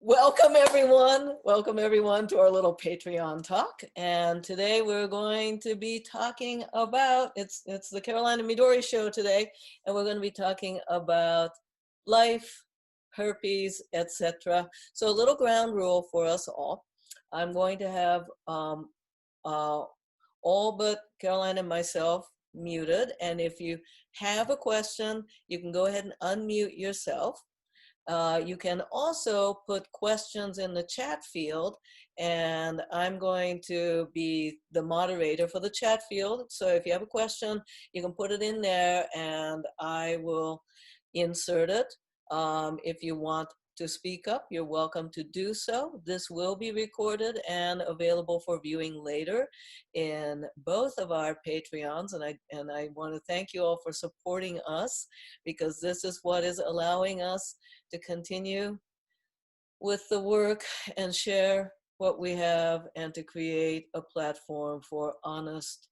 Welcome everyone. Welcome everyone to our little Patreon talk. And today we're going to be talking about, it's the Carolina Midori show today, and we're going to be talking about life, herpes, etc. So a little ground rule for us all. I'm going to have all but Caroline and myself muted. And if you have a question, you can go ahead and unmute yourself. You can also put questions in the chat field, and I'm going to be the moderator for the chat field. So if you have a question, you can put it in there and I will insert it. If you want to speak up, you're welcome to do so. This will be recorded and available for viewing later in both of our Patreons. And I want to thank you all for supporting us, because this is what is allowing us to continue with the work and share what we have, and to create a platform for honest,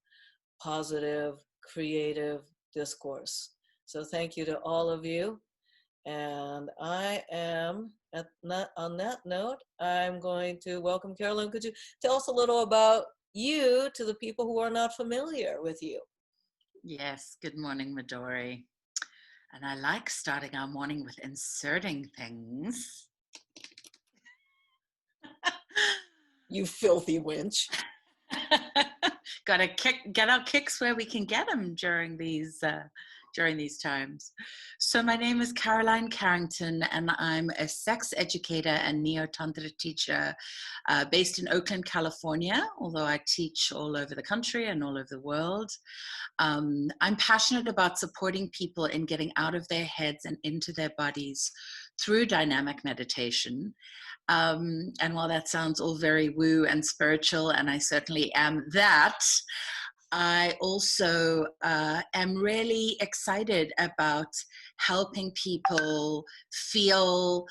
positive, creative discourse. So thank you to all of you. And I am, on that note, I'm going to welcome Carolyn. Could you tell us a little about you to the people who are not familiar with you? Yes, good morning, Midori. And I like starting our morning with inserting things. You filthy wench. Gotta get our kicks where we can get them during these times. So my name is Caroline Carrington, and I'm a sex educator and neo-tantra teacher based in Oakland, California, although I teach all over the country and all over the world. I'm passionate about supporting people in getting out of their heads and into their bodies through dynamic meditation. And while that sounds all very woo and spiritual, and I certainly am that, I also am really excited about helping people feel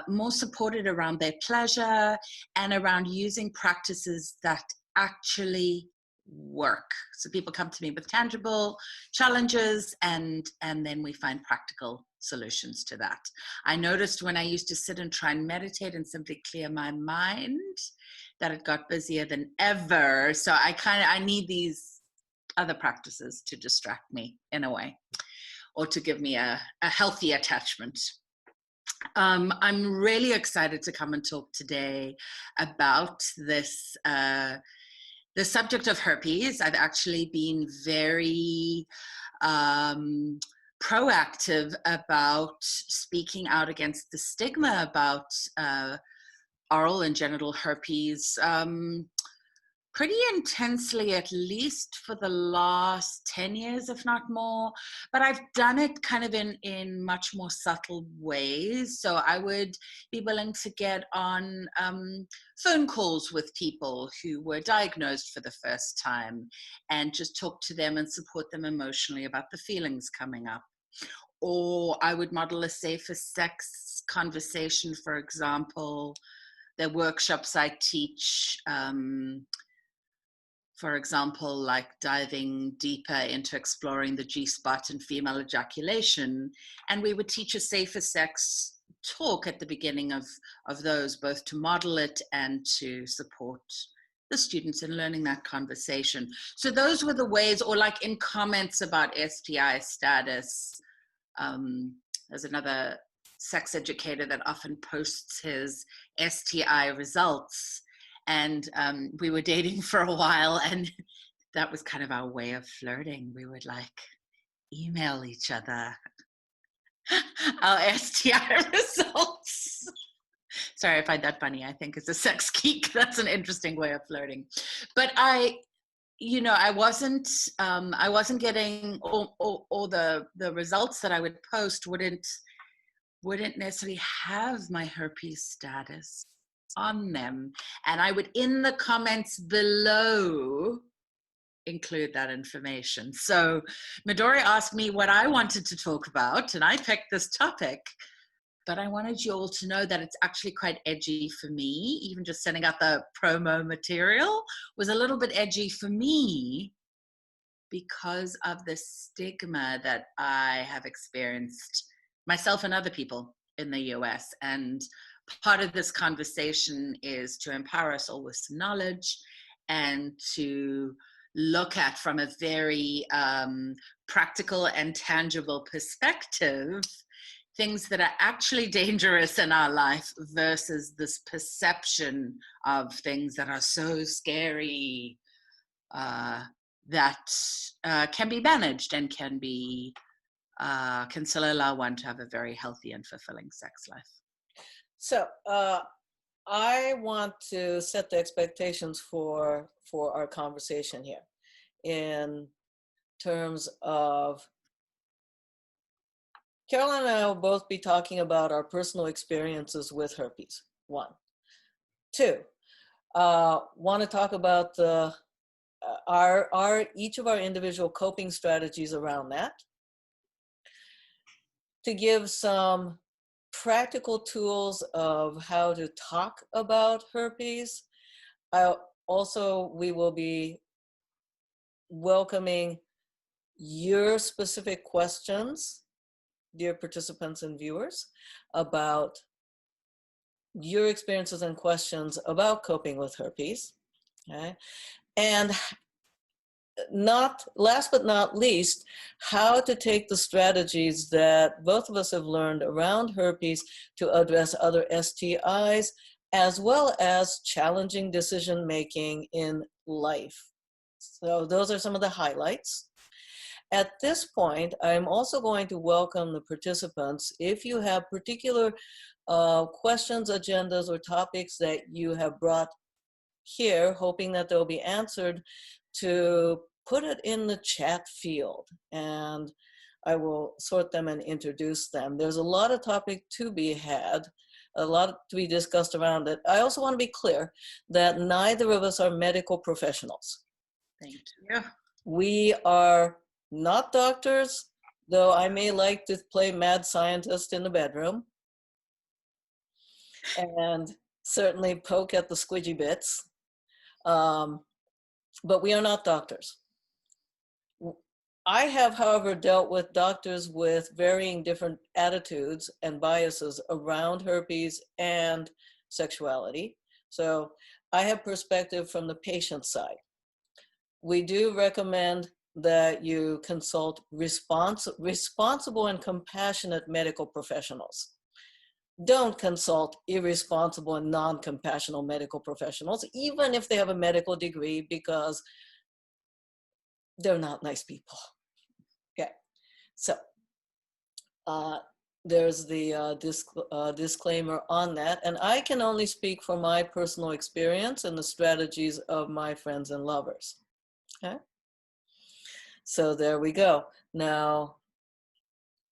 more supported around their pleasure and around using practices that actually work. So people come to me with tangible challenges, and then we find practical solutions to that. I noticed when I used to sit and try and meditate and simply clear my mind that it got busier than ever. So I need these other practices to distract me in a way, or to give me a healthy attachment. I'm really excited to come and talk today about this the subject of herpes. I've actually been very proactive about speaking out against the stigma about oral and genital herpes pretty intensely, at least for the last 10 years, if not more. But I've done it kind of in much more subtle ways. So I would be willing to get on phone calls with people who were diagnosed for the first time, and just talk to them and support them emotionally about the feelings coming up. Or I would model a safer sex conversation, for example. The workshops I teach, for example, like diving deeper into exploring the G-spot and female ejaculation. And we would teach a safer sex talk at the beginning of those, both to model it and to support the students in learning that conversation. So those were the ways. Or like in comments about STI status, there's another sex educator that often posts his STI results. And we were dating for a while, and that was kind of our way of flirting. We would like email each other our STI results. Sorry, I find that funny. I think as a sex geek, that's an interesting way of flirting. But I wasn't getting all the results that I would post wouldn't necessarily have my herpes status on them. And I would, in the comments below, include that information. So Midori asked me what I wanted to talk about, and I picked this topic. But I wanted you all to know that it's actually quite edgy for me. Even just sending out the promo material was a little bit edgy for me, because of the stigma that I have experienced myself and other people in the US. And part of this conversation is to empower us all with some knowledge and to look at from a very practical and tangible perspective things that are actually dangerous in our life versus this perception of things that are so scary that can be managed and can still allow one to have a very healthy and fulfilling sex life. So I want to set the expectations for our conversation here in terms of Caroline and I will both be talking about our personal experiences with herpes, 1. 2, want to talk about each of our individual coping strategies around that, to give some practical tools of how to talk about herpes. We will be welcoming your specific questions, dear participants and viewers, about your experiences and questions about coping with herpes. Okay? And last but not least, how to take the strategies that both of us have learned around herpes to address other STIs, as well as challenging decision-making in life. So those are some of the highlights. At this point, I'm also going to welcome the participants. If you have particular questions, agendas, or topics that you have brought here, hoping that they'll be answered, to put it in the chat field, and I will sort them and introduce them. There's a lot of topic to be had, a lot to be discussed around it. I also want to be clear that neither of us are medical professionals. Thank you. We are not doctors, though I may like to play mad scientist in the bedroom and certainly poke at the squidgy bits. But we are not doctors. I have, however, dealt with doctors with varying different attitudes and biases around herpes and sexuality. So I have perspective from the patient side. We do recommend that you consult responsible and compassionate medical professionals. Don't consult irresponsible and non-compassionate medical professionals, even if they have a medical degree, because they're not nice people. Okay, so there's the disclaimer on that, and I can only speak from my personal experience and the strategies of my friends and lovers. Okay, so there we go. Now,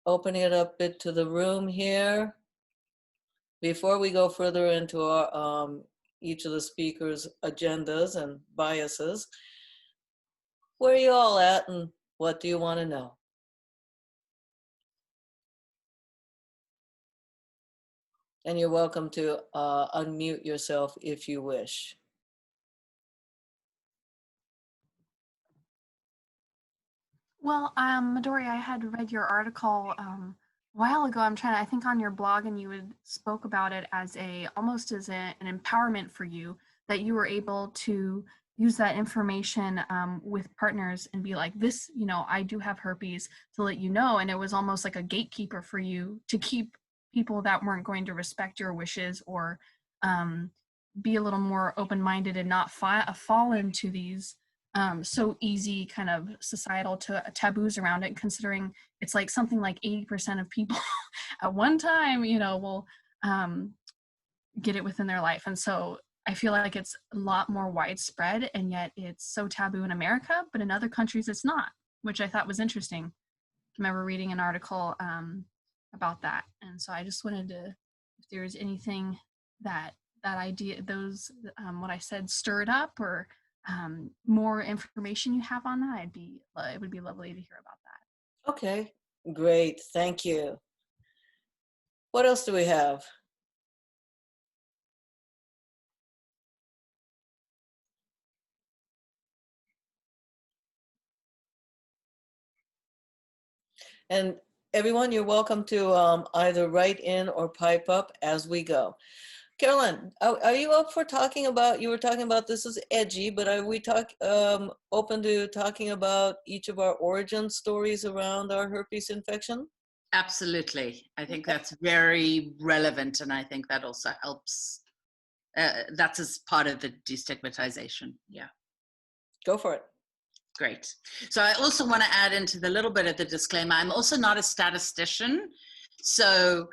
opening it up a bit to the room here. Before we go further into our, each of the speakers' agendas and biases, where are you all at and what do you want to know? And you're welcome to unmute yourself if you wish. Well, Midori, I had read your article a while ago. I think on your blog, and you had spoke about it as almost as an empowerment for you, that you were able to use that information with partners and be like, this, I do have herpes, to let you know. And it was almost like a gatekeeper for you to keep people that weren't going to respect your wishes or be a little more open-minded and not fall into these so easy kind of societal taboos around it, considering it's like something like 80% of people at one time, will get it within their life. And so I feel like it's a lot more widespread, and yet it's so taboo in America, but in other countries it's not, which I thought was interesting. I remember reading an article about that. And so I just wanted to, if there's anything that idea, those, what I said stirred up, or more information you have on that, it would be lovely to hear about that. Okay, great, thank you. What else do we have? And everyone, you're welcome to either write in or pipe up as we go. Caroline, are you up for talking about, you were talking about this is edgy, but are we open to talking about each of our origin stories around our herpes infection? Absolutely. I think that's very relevant, and I think that also helps. That's as part of the destigmatization. Yeah. Go for it. Great. So I also want to add into the little bit of the disclaimer, I'm also not a statistician. So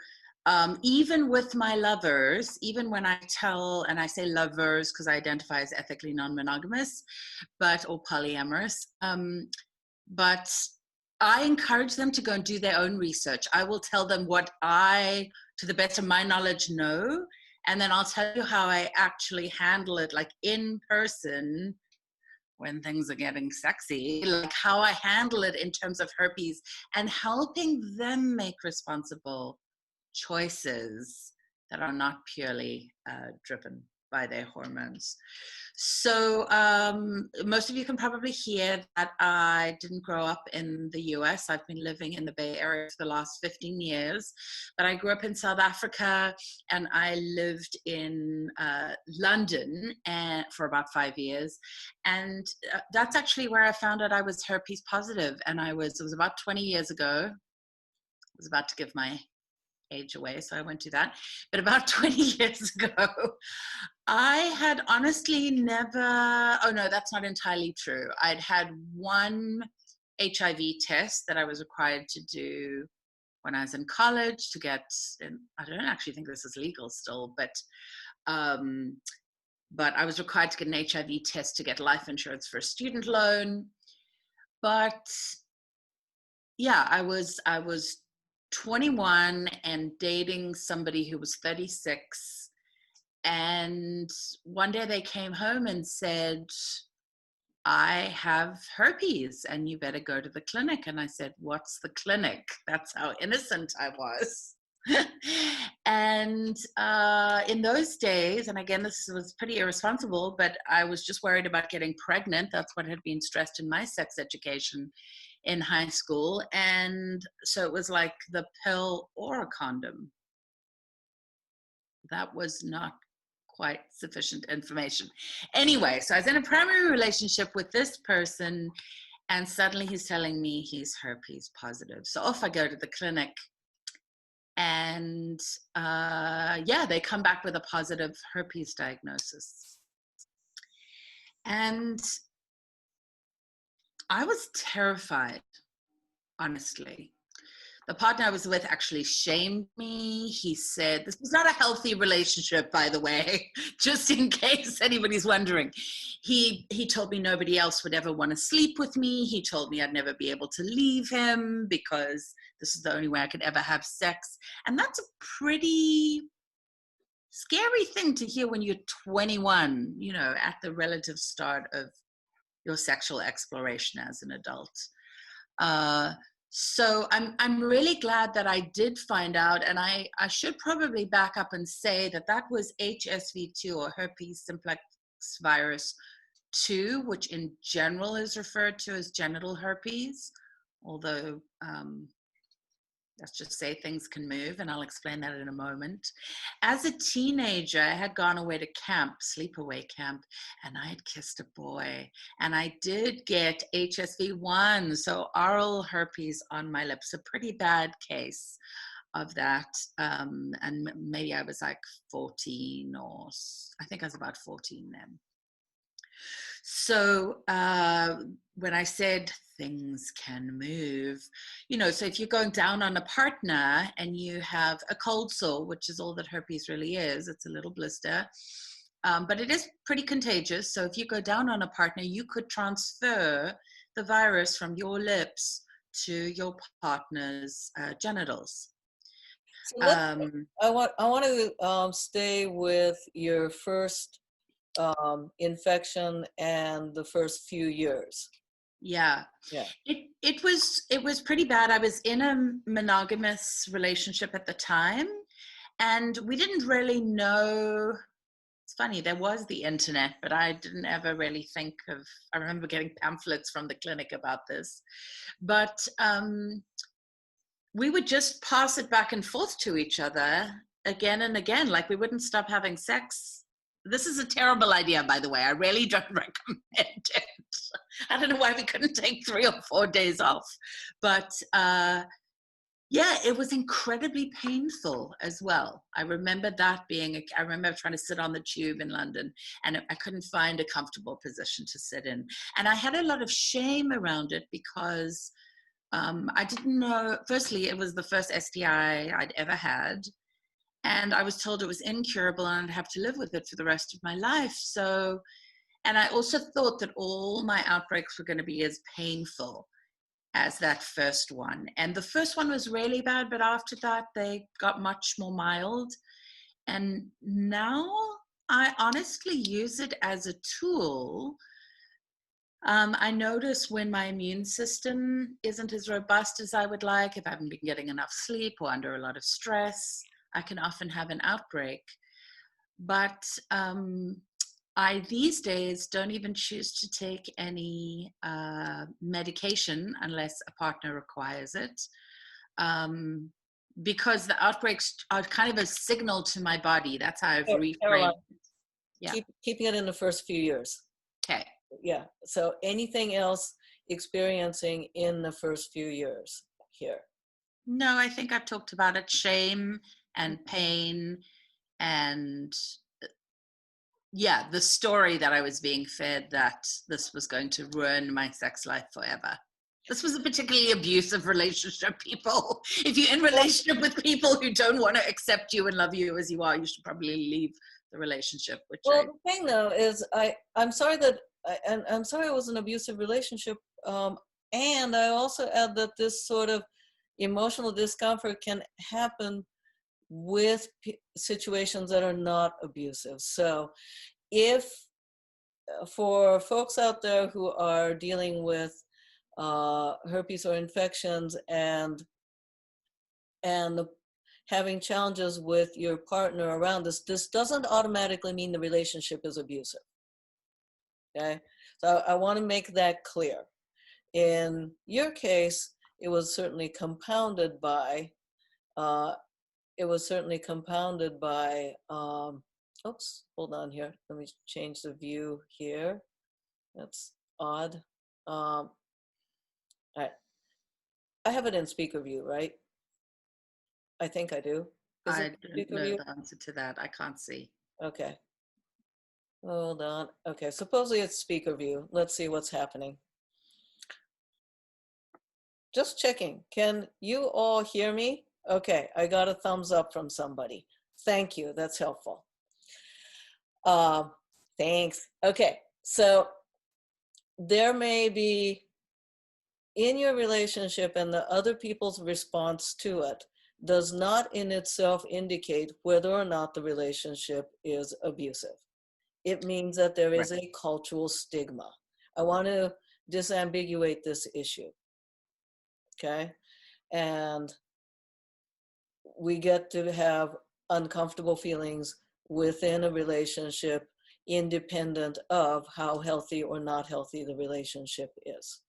even with my lovers, even when I tell, and I say lovers because I identify as ethically non-monogamous, or polyamorous, but I encourage them to go and do their own research. I will tell them what I, to the best of my knowledge, know, and then I'll tell you how I actually handle it, like in person, when things are getting sexy, like how I handle it in terms of herpes and helping them make responsible choices that are not purely driven by their hormones. So most of you can probably hear that I didn't grow up in the US. I've been living in the Bay Area for the last 15 years, but I grew up in South Africa and I lived in London for about 5 years. And that's actually where I found out I was herpes positive. And it was about 20 years ago. I was about to give my age away, so I won't do that. But about 20 years ago, I had honestly never, oh no, that's not entirely true. I'd had one HIV test that I was required to do when I was in college to get, I don't actually think this is legal still, but I was required to get an HIV test to get life insurance for a student loan. But yeah, I was 21 and dating somebody who was 36. And one day they came home and said, I have herpes and you better go to the clinic. And I said, what's the clinic? That's how innocent I was. And in those days, and again, this was pretty irresponsible, but I was just worried about getting pregnant. That's what had been stressed in my sex education in high school. And so it was like the pill or a condom. That was not quite sufficient information. Anyway, so I was in a primary relationship with this person, and suddenly he's telling me he's herpes positive. So off I go to the clinic, and they come back with a positive herpes diagnosis. And I was terrified, honestly. The partner I was with actually shamed me. He said, this was not a healthy relationship, by the way, just in case anybody's wondering. He told me nobody else would ever want to sleep with me. He told me I'd never be able to leave him because this is the only way I could ever have sex. And that's a pretty scary thing to hear when you're 21, at the relative start of your sexual exploration as an adult. So I'm really glad that I did find out, and I should probably back up and say that was HSV2, or herpes simplex virus 2, which in general is referred to as genital herpes, although let's just say things can move, and I'll explain that in a moment. As a teenager, I had gone away to camp, sleepaway camp, and I had kissed a boy. And I did get HSV1, so oral herpes on my lips, a pretty bad case of that. And maybe I was like 14, or I think I was about 14 then. So when I said things can move, so if you're going down on a partner and you have a cold sore, which is all that herpes really is, it's a little blister, but it is pretty contagious. So if you go down on a partner, you could transfer the virus from your lips to your partner's genitals. So I want to stay with your first infection and the first few years. Yeah. It was pretty bad. I was in a monogamous relationship at the time, and we didn't really know. It's funny, there was the internet, but I didn't ever really think of, I remember getting pamphlets from the clinic about this, but we would just pass it back and forth to each other again and again. Like we wouldn't stop having sex. This is a terrible idea, by the way. I really don't recommend it. I don't know why we couldn't take 3 or 4 days off. But yeah, it was incredibly painful as well. I remember that being, I remember trying to sit on the tube in London and I couldn't find a comfortable position to sit in. And I had a lot of shame around it because I didn't know, firstly, it was the first STI I'd ever had. And I was told it was incurable and I'd have to live with it for the rest of my life. So, and I also thought that all my outbreaks were going to be as painful as that first one. And the first one was really bad, but after that, they got much more mild. And now I honestly use it as a tool. I notice when my immune system isn't as robust as I would like, if I haven't been getting enough sleep or under a lot of stress, I can often have an outbreak. But I these days don't even choose to take any medication unless a partner requires it, because the outbreaks are kind of a signal to my body. That's how I've reframed. Yeah. Keeping it in the first few years. Okay. Yeah. So anything else experiencing in the first few years here? No, I think I've talked about it. Shame and pain and yeah, the story that I was being fed that this was going to ruin my sex life forever. This was a particularly abusive relationship, people. If you're in relationship with people who don't want to accept you and love you as you are, you should probably leave the relationship. The thing though is I'm sorry that I'm sorry it was an abusive relationship, and I also add that this sort of emotional discomfort can happen with situations that are not abusive. So if for folks out there who are dealing with herpes or infections and having challenges with your partner around this doesn't automatically mean the relationship is abusive. Okay, so I want to make that clear. In your case, it was certainly compounded by oops, hold on here. Let me change the view here. That's odd. All right. I have it in speaker view, right? I think I do. I don't know the answer to that. I can't see. Okay. Hold on. Okay, supposedly it's speaker view. Let's see what's happening. Just checking. Can you all hear me? Okay, I got a thumbs up from somebody. Thank you. That's helpful. Thanks. Okay, so there may be in your relationship and the other people's response to it does not in itself indicate whether or not the relationship is abusive. It means that there is a cultural stigma. I want to disambiguate this issue. Okay, and we get to have uncomfortable feelings within a relationship independent of how healthy or not healthy the relationship is.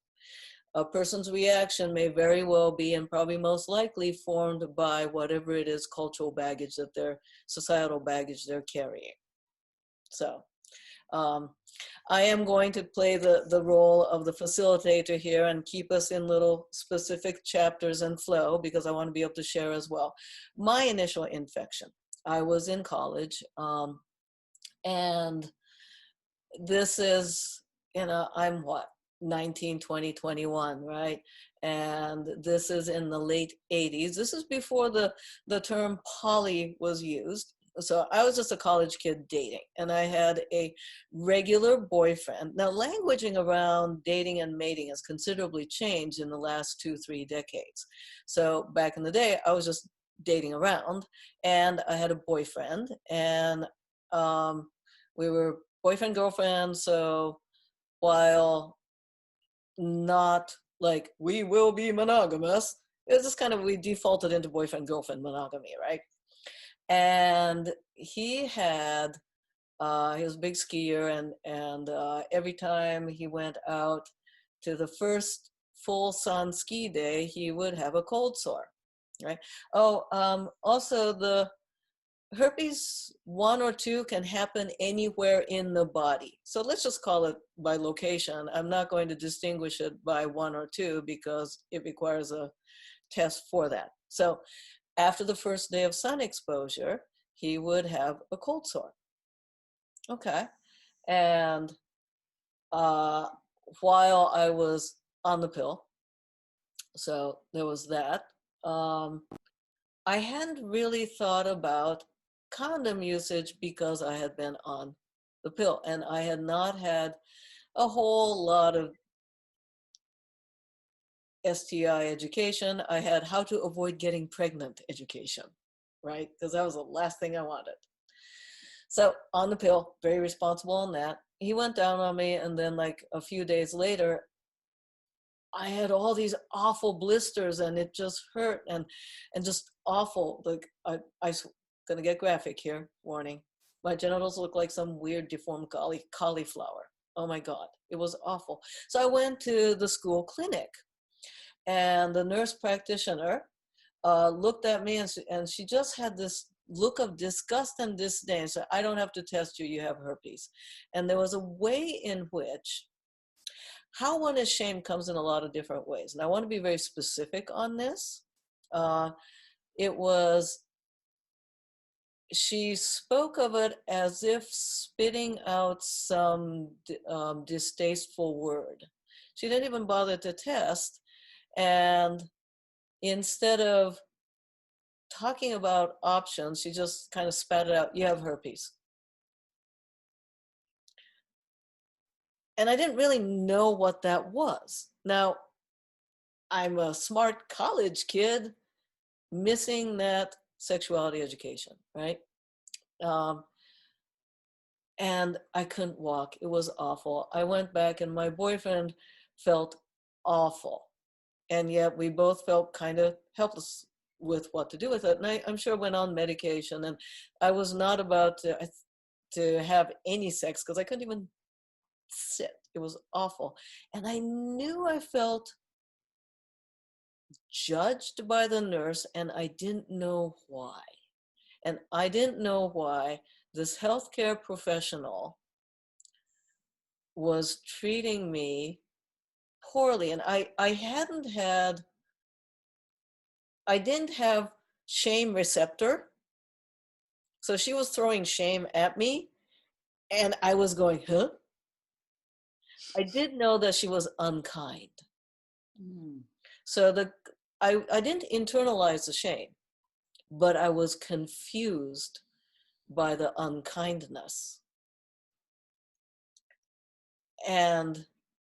A person's reaction may very well be, and probably most likely, formed by whatever it is cultural baggage that societal baggage they're carrying. So I am going to play the role of the facilitator here and keep us in little specific chapters and flow because I want to be able to share as well. My initial infection, I was in college, and this is, I'm what, 19, 20, 21, right? And this is in the late 80s. This is before the term poly was used. So I was just a college kid dating, and I had a regular boyfriend. Now, languaging around dating and mating has considerably changed in the last 2-3 decades. So back in the day, I was just dating around, and I had a boyfriend, and we were boyfriend, girlfriend. So while not like we will be monogamous, it was just kind of, we defaulted into boyfriend, girlfriend monogamy, right? And he had, he was a big skier, and every time he went out to the first full sun ski day, he would have a cold sore. right? Oh, also the herpes 1 or 2 can happen anywhere in the body. So let's just call it by location. I'm not going to distinguish it by 1 or 2 because it requires a test for that. So after the first day of sun exposure, he would have a cold sore. Okay. And while I was on the pill, so there was that. I hadn't really thought about condom usage because I had been on the pill, and I had not had a whole lot of STI education. I had how to avoid getting pregnant education, right? Because that was the last thing I wanted. So on the pill, very responsible on that. He went down on me, and then like a few days later, I had all these awful blisters, and it just hurt and just awful. Like I'm gonna get graphic here, warning. My genitals look like some weird deformed cauliflower. Oh my God, it was awful. So I went to the school clinic, and the nurse practitioner looked at me, and she just had this look of disgust and disdain. So I don't have to test you, you have herpes. And there was a way in which how one is shamed comes in a lot of different ways. And I want to be very specific on this. It was, she spoke of it as if spitting out some distasteful word. She didn't even bother to test. And instead of talking about options, she just kind of spat it out, you have herpes. And I didn't really know what that was. Now, I'm a smart college kid missing that sexuality education, right? And I couldn't walk. It was awful. I went back, and my boyfriend felt awful. And yet we both felt kind of helpless with what to do with it. And I'm sure went on medication, and I was not about to have any sex because I couldn't even sit. It was awful. And I knew I felt judged by the nurse, and I didn't know why. And I didn't know why this healthcare professional was treating me poorly. And I didn't have shame receptor. So she was throwing shame at me, and I was going, huh? I did know that she was unkind. So I didn't internalize the shame, but I was confused by the unkindness and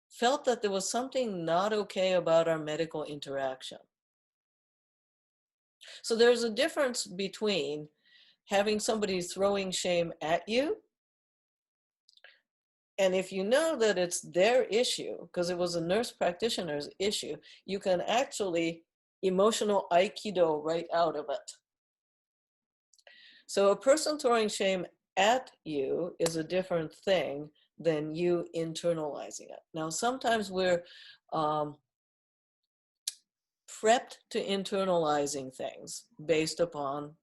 felt that there was something not okay about our medical interaction. So there's a difference between having somebody throwing shame at you, and if you know that it's their issue, because it was a nurse practitioner's issue, you can actually emotional aikido right out of it. So a person throwing shame at you is a different thing than you internalizing it. Now, sometimes we're prepped to internalizing things based upon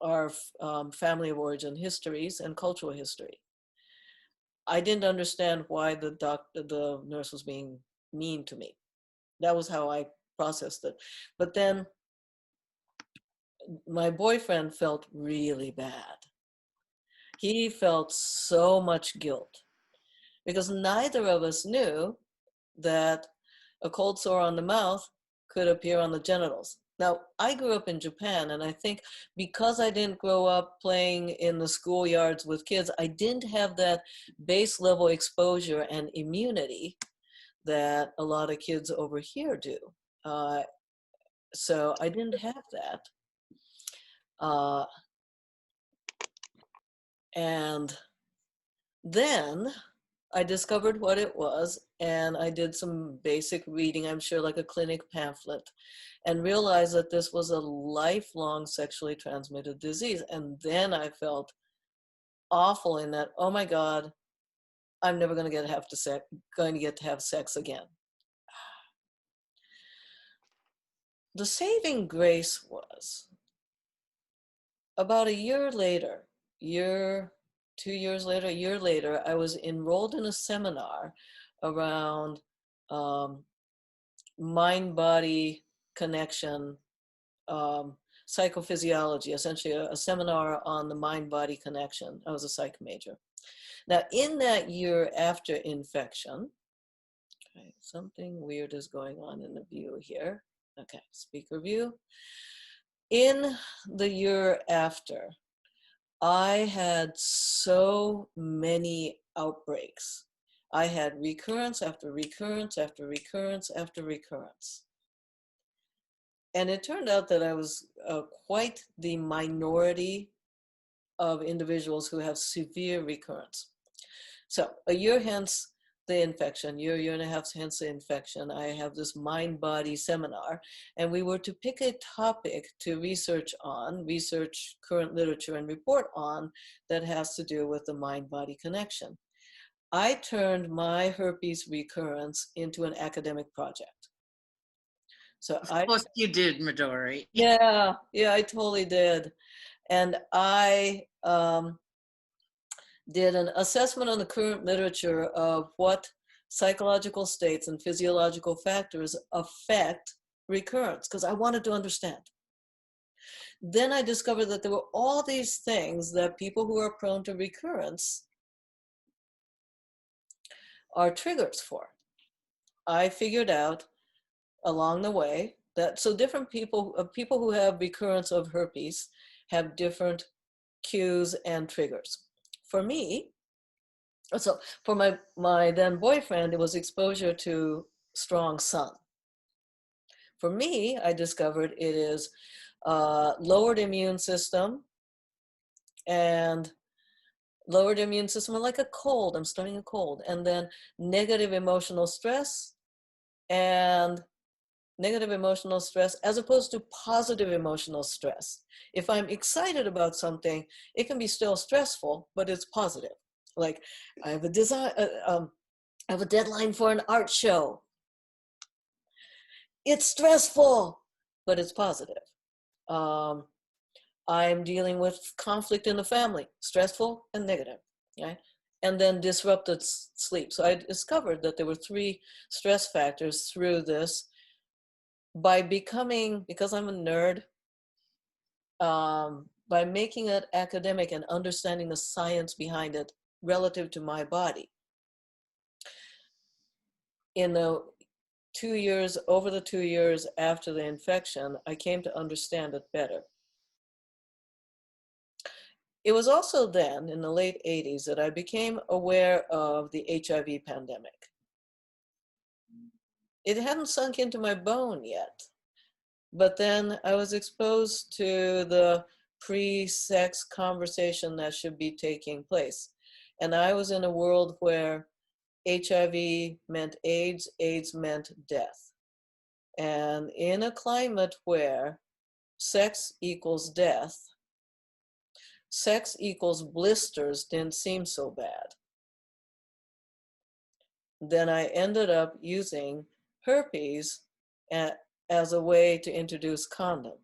our family of origin histories and cultural history. I didn't understand why the nurse was being mean to me. That was how I processed it. But then my boyfriend felt really bad. He felt so much guilt because neither of us knew that a cold sore on the mouth could appear on the genitals. Now, I grew up in Japan, and I think because I didn't grow up playing in the schoolyards with kids, I didn't have that base level exposure and immunity that a lot of kids over here do. So I didn't have that. And then I discovered what it was, and I did some basic reading, I'm sure like a clinic pamphlet, and realized that this was a lifelong sexually transmitted disease. And then I felt awful in that, oh my God, I'm never going to get to have sex again. the saving grace was about a year later, 2 years later, a year later, I was enrolled in a seminar around mind-body connection, psychophysiology, essentially a seminar on the mind-body connection. I was a psych major. Now, in that year after infection, okay, something weird is going on in the view here. Okay, speaker view. In the year after, I had so many outbreaks. I had recurrence after recurrence after recurrence after recurrence. And it turned out that I was quite the minority of individuals who have severe recurrence. So a year hence the infection, year and a half hence the infection, I have this mind-body seminar, and we were to pick a topic to research current literature and report on that has to do with the mind-body connection. I turned my herpes recurrence into an academic project. So Of course you did, Midori. Yeah, I totally did. And I did an assessment on the current literature of what psychological states and physiological factors affect recurrence, because I wanted to understand. Then I discovered that there were all these things that people who are prone to recurrence are triggers for. I figured out along the way that different people who have recurrence of herpes have different cues and triggers. For me, so for my then boyfriend, it was exposure to strong sun. For me, I discovered it is lowered immune system, and lowered immune system like a cold. I'm starting a cold, and then negative emotional stress, and negative emotional stress as opposed to positive emotional stress. If I'm excited about something, it can be still stressful, but it's positive. Like I have a deadline for an art show. It's stressful, but it's positive. I'm dealing with conflict in the family, stressful and negative, right? And then disrupted sleep. So I discovered that there were 3 stress factors through this. Because I'm a nerd, by making it academic and understanding the science behind it relative to my body. Over the 2 years after the infection, I came to understand it better. It was also then, in the late 80s, that I became aware of the HIV pandemic. It hadn't sunk into my bone yet, but then I was exposed to the pre-sex conversation that should be taking place. And I was in a world where HIV meant AIDS, AIDS meant death. And in a climate where sex equals death, sex equals blisters didn't seem so bad. Then I ended up using herpes as a way to introduce condom,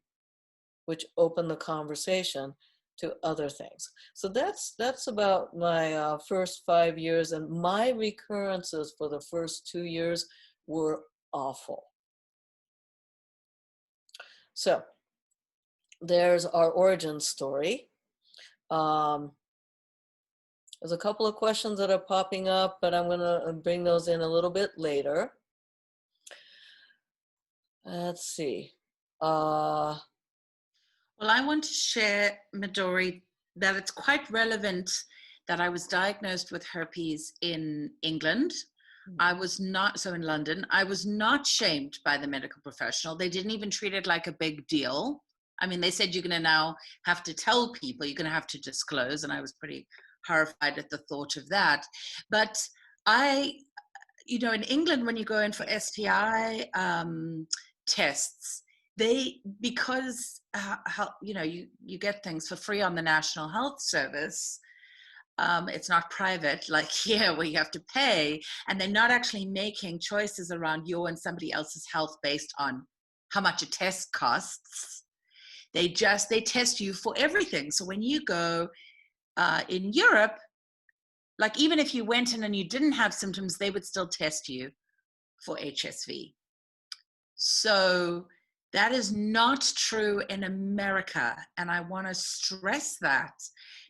which opened the conversation to other things. So that's about my first 5 years, and my recurrences for the first 2 years were awful. So there's our origin story. There's a couple of questions that are popping up, but I'm gonna bring those in a little bit later. Let's see. Well, I want to share, Midori, that it's quite relevant that I was diagnosed with herpes in England. I was not, so in London, I was not shamed by the medical professional. They didn't even treat it like a big deal. I mean, they said you're going to now have to tell people, you're going to have to disclose, and I was pretty horrified at the thought of that. But in England, when you go in for STI tests, because you get things for free on the National Health Service. It's not private like here where you have to pay, and they're not actually making choices around your and somebody else's health based on how much a test costs. They test you for everything. So when you go in Europe, like even if you went in and you didn't have symptoms, they would still test you for HSV. So that is not true in America. And I want to stress that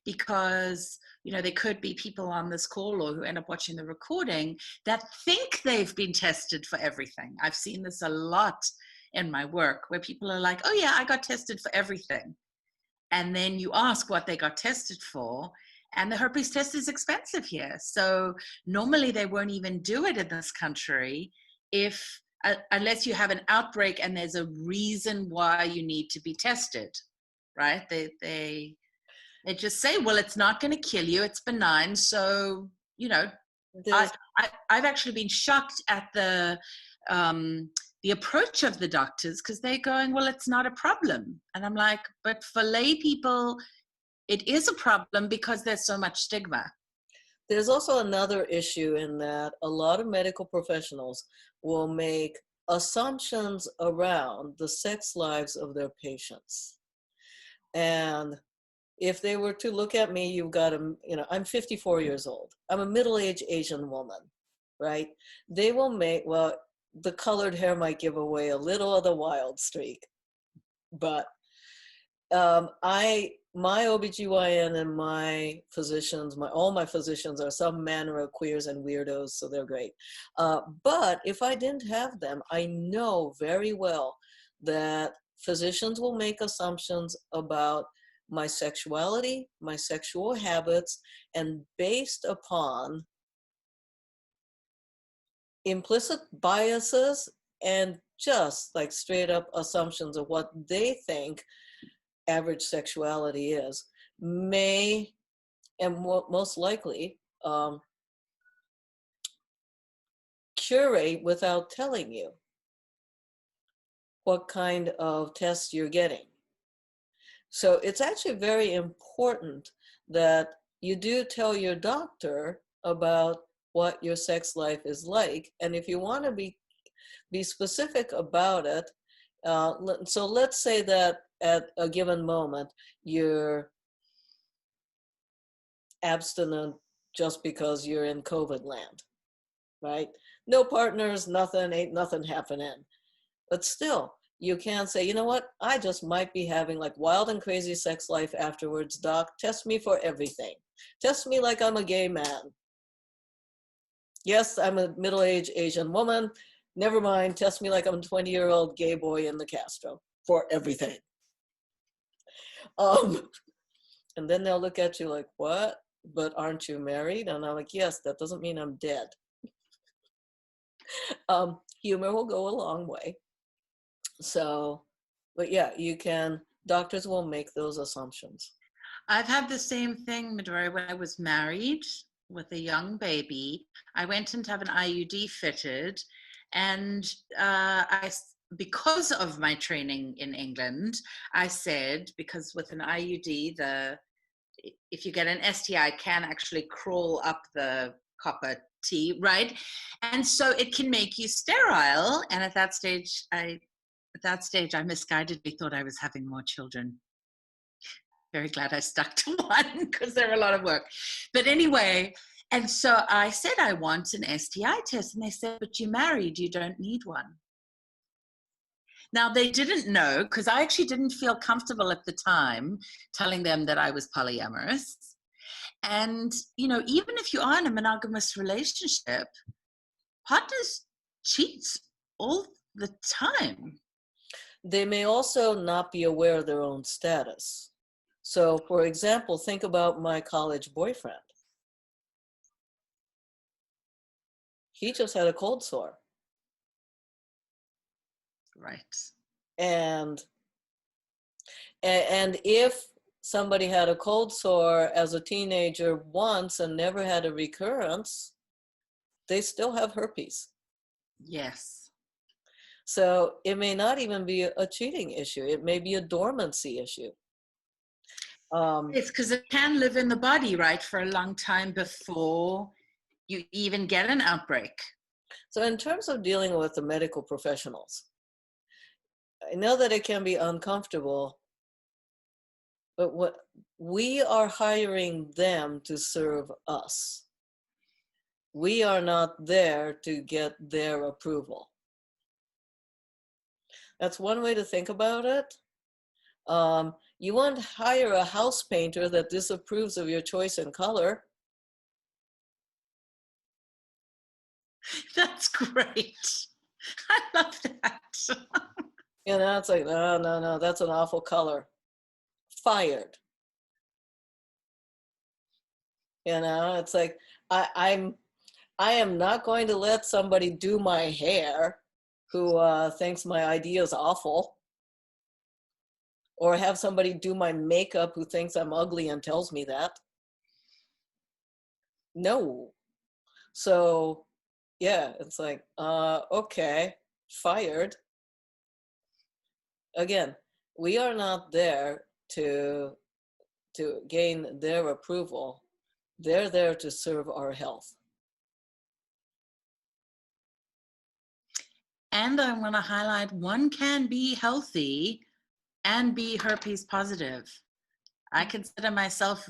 because, there could be people on this call or who end up watching the recording that think they've been tested for everything. I've seen this a lot in my work where people are like, oh yeah, I got tested for everything. And then you ask what they got tested for, and the herpes test is expensive here. So normally they won't even do it in this country unless you have an outbreak and there's a reason why you need to be tested, right? They just say, well, it's not going to kill you. It's benign. So, I've actually been shocked at the approach of the doctors, because they're going, well, it's not a problem. And I'm like, but for lay people, it is a problem because there's so much stigma. There's also another issue in that a lot of medical professionals will make assumptions around the sex lives of their patients. And if they were to look at me, I'm 54 years old. I'm a middle-aged Asian woman, right? They will the colored hair might give away a little of the wild streak, but my OBGYN and my physicians, all my physicians are some manner of queers and weirdos, so they're great. But if I didn't have them, I know very well that physicians will make assumptions about my sexuality, my sexual habits, and based upon implicit biases and just like straight up assumptions of what they think average sexuality is, may and most likely curate without telling you what kind of tests you're getting. So it's actually very important that you do tell your doctor about what your sex life is like. And if you want to be specific about it, so let's say that at a given moment, you're abstinent just because you're in COVID land, right? No partners, ain't nothing happening. But still, you can say, you know what? I just might be having like wild and crazy sex life afterwards, doc. Test me for everything. Test me like I'm a gay man. Yes, I'm a middle-aged Asian woman. Never mind, test me like I'm a 20-year-old gay boy in the Castro for everything. And then they'll look at you like, what? But aren't you married? And I'm like, yes, that doesn't mean I'm dead. Humor will go a long way. So, but yeah, doctors will make those assumptions. I've had the same thing, Midori, when I was married with a young baby. I went in to have an IUD fitted, and because of my training in England, I said, because with an IUD, if you get an STI, it can actually crawl up the copper T, right? And so it can make you sterile. And at that stage, I misguidedly thought I was having more children. Very glad I stuck to one, because they're a lot of work. But anyway, and so I said, I want an STI test. And they said, but you're married, you don't need one. Now, they didn't know, because I actually didn't feel comfortable at the time telling them that I was polyamorous. And, even if you are in a monogamous relationship, partners cheat all the time. They may also not be aware of their own status. So, for example, think about my college boyfriend. He just had a cold sore. Right. And if somebody had a cold sore as a teenager once and never had a recurrence, they still have herpes. Yes. So it may not even be a cheating issue. It may be a dormancy issue. It's because it can live in the body, right, for a long time before you even get an outbreak. So in terms of dealing with the medical professionals, I know that it can be uncomfortable, but what we are hiring them to serve us. We are not there to get their approval. That's one way to think about it. You won't hire a house painter that disapproves of your choice in color. That's great. I love that. You know, it's like, no, that's an awful color. Fired. You know, it's like, I am not going to let somebody do my hair who thinks my idea is awful, or have somebody do my makeup who thinks I'm ugly and tells me that. No. So, yeah, it's like, okay, fired. Again, we are not there to gain their approval. They're there to serve our health. And I want to highlight, one can be healthy and be herpes positive. I consider myself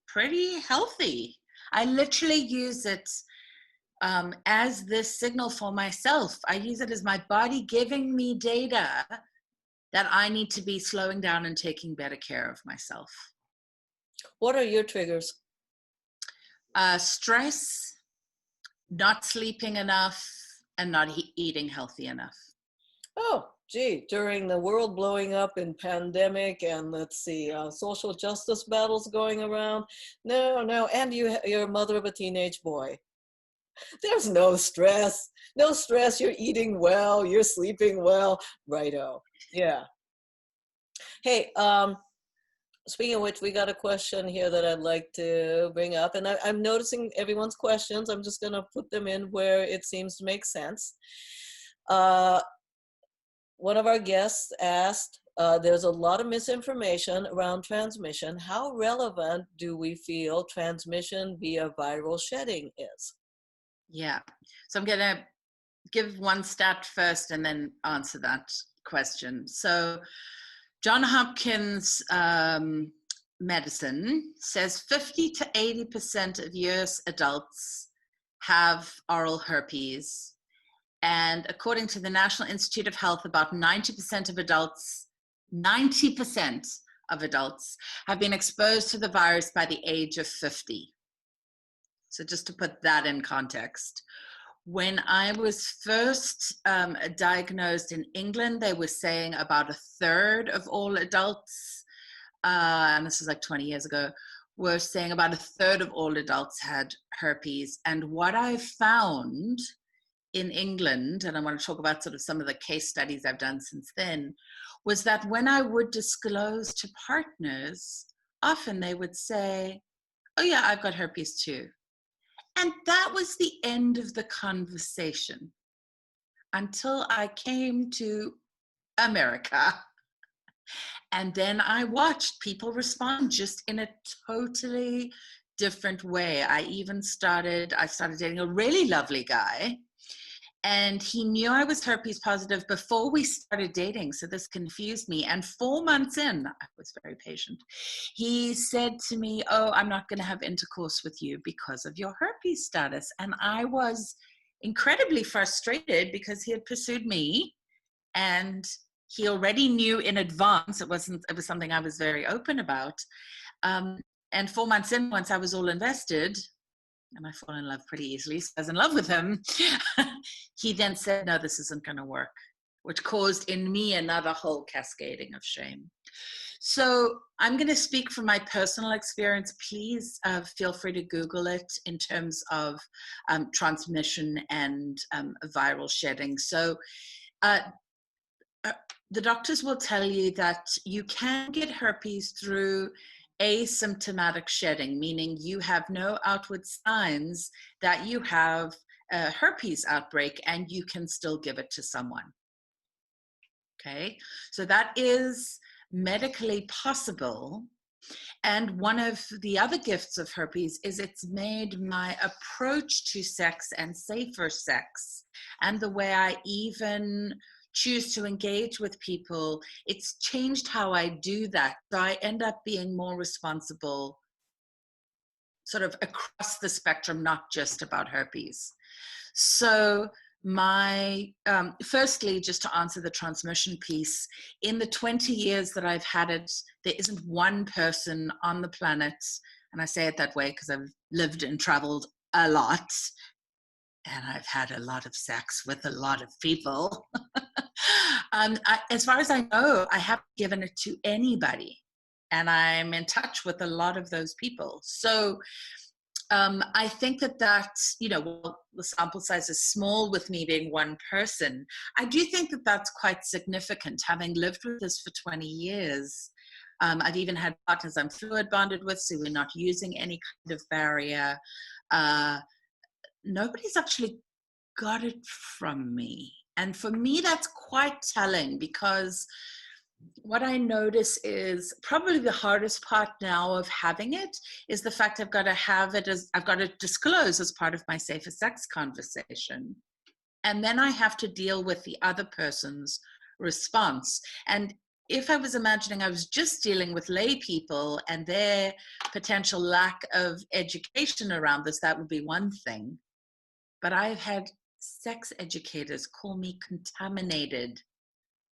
pretty healthy. I literally use it as this signal for myself. I use it as my body giving me data that I need to be slowing down and taking better care of myself. What are your triggers? Stress, not sleeping enough, and not eating healthy enough. Oh, gee, during the world blowing up in pandemic and let's see, social justice battles going around. No, and you're a mother of a teenage boy. There's no stress. No stress. You're eating well. You're sleeping well. Righto. Yeah. Hey, speaking of which, we got a question here that I'd like to bring up, and I'm noticing everyone's questions. I'm just going to put them in where it seems to make sense. One of our guests asked, there's a lot of misinformation around transmission. How relevant do we feel transmission via viral shedding is? Yeah, so I'm going to give one stat first and then answer that question. So John Hopkins medicine says 50 to 80% of US adults have oral herpes. And according to the National Institute of Health, about 90% of adults have been exposed to the virus by the age of 50. So just to put that in context. When I was first diagnosed in England, they were saying about a third of all adults, and this is like 20 years ago, were saying about a third of all adults had herpes. And what I found in England, and I want to talk about sort of some of the case studies I've done since then, was that when I would disclose to partners, often they would say, oh yeah, I've got herpes too. And that was the end of the conversation until I came to America. And then I watched people respond just in a totally different way. I started dating a really lovely guy, and he knew I was herpes positive before we started dating. So this confused me. And 4 months in, I was very patient. He said to me, oh, I'm not going to have intercourse with you because of your herpes status. And I was incredibly frustrated because he had pursued me and he already knew in advance. It was something I was very open about. And 4 months in, once I was all invested, and I fall in love pretty easily, so I was in love with him, he then said, no, this isn't going to work, which caused in me another whole cascading of shame. So I'm going to speak from my personal experience. Please feel free to Google it in terms of transmission and viral shedding. So the doctors will tell you that you can get herpes through asymptomatic shedding, meaning you have no outward signs that you have a herpes outbreak and you can still give it to someone. Okay, so that is medically possible. And one of the other gifts of herpes is it's made my approach to sex and safer sex and the way I even choose to engage with people, it's changed how I do that. So I end up being more responsible sort of across the spectrum, not just about herpes. So my firstly, just to answer the transmission piece, in the 20 years that I've had it, there isn't one person on the planet, and I say it that way because I've lived and traveled a lot, and I've had a lot of sex with a lot of people. As far as I know, I haven't given it to anybody, and I'm in touch with a lot of those people. So I think that, you know, well, the sample size is small with me being one person. I do think that that's quite significant, having lived with this for 20 years. I've even had partners I'm fluid bonded with, so we're not using any kind of barrier. Nobody's actually got it from me. And for me, that's quite telling, because what I notice is probably the hardest part now of having it is the fact I've got to have it as, I've got to disclose as part of my safer sex conversation. And then I have to deal with the other person's response. And if I was imagining I was just dealing with lay people and their potential lack of education around this, that would be one thing. But I've had sex educators call me contaminated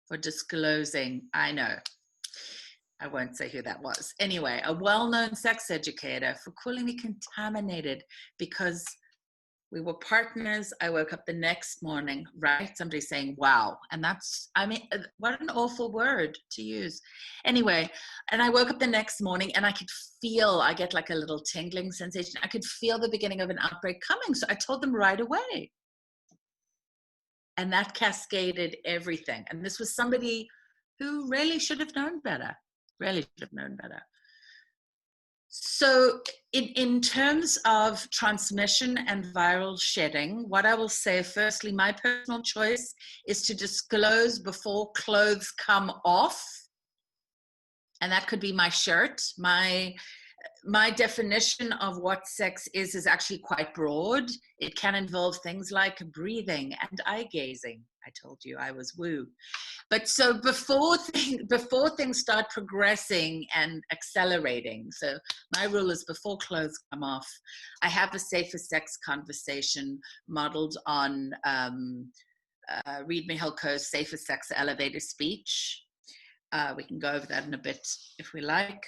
for disclosing. I know, I won't say who that was. Anyway, a well-known sex educator for calling me contaminated because we were partners. I woke up the next morning, right? Somebody saying, wow. And that's, I mean, what an awful word to use. Anyway, and I woke up the next morning and I could feel, I get like a little tingling sensation. I could feel the beginning of an outbreak coming. So I told them right away. And that cascaded everything. And this was somebody who really should have known better, really should have known better. So in terms of transmission and viral shedding, what I will say, firstly, my personal choice is to disclose before clothes come off. And that could be my shirt. My definition of what sex is actually quite broad. It can involve things like breathing and eye gazing. I told you I was woo. But so before things start progressing and accelerating, so my rule is before clothes come off, I have a safer sex conversation modeled on Reid Mihalko's Safer Sex Elevator Speech. We can go over that in a bit if we like.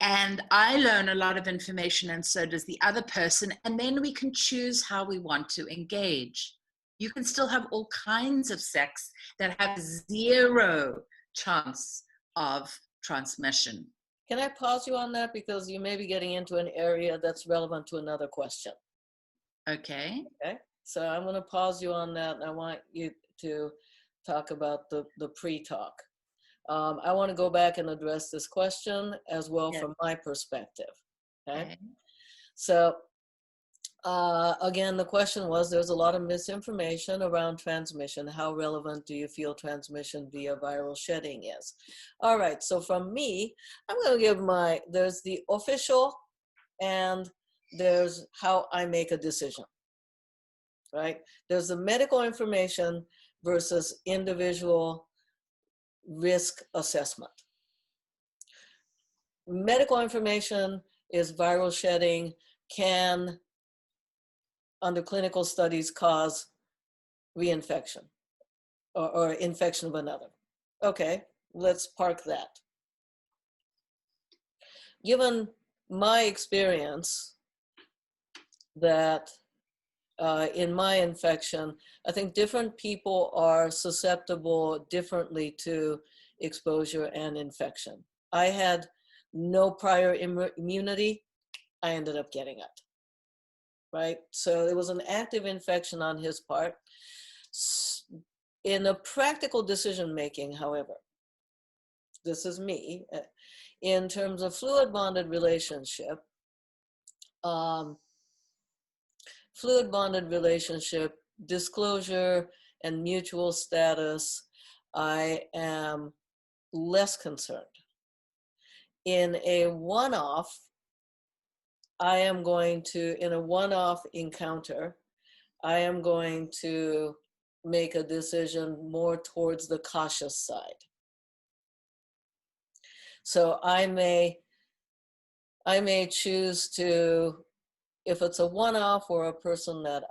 And I learn a lot of information, and so does the other person. And then we can choose how we want to engage. You can still have all kinds of sex that have zero chance of transmission. Can I pause you on that? Because you may be getting into an area that's relevant to another question. Okay. Okay. So I'm going to pause you on that. And I want you to talk about the pre-talk. I want to go back and address this question as well from my perspective. Okay. So again, the question was, there's a lot of misinformation around transmission. How relevant do you feel transmission via viral shedding is? All right. So from me, I'm going to give there's the official and there's how I make a decision, right? There's the medical information versus individual risk assessment. Medical information is viral shedding can, under clinical studies, cause reinfection or infection of another. Okay, let's park that. Given my experience that in my infection, I think different people are susceptible differently to exposure and infection. I had no prior immunity. I ended up getting it, right? So it was an active infection on his part. In a practical decision-making, however, this is me, in terms of fluid bonded relationship, disclosure and mutual status, I am less concerned. In a one-off, in a one-off encounter, I am going to make a decision more towards the cautious side. So I may choose to, if it's a one-off or a person that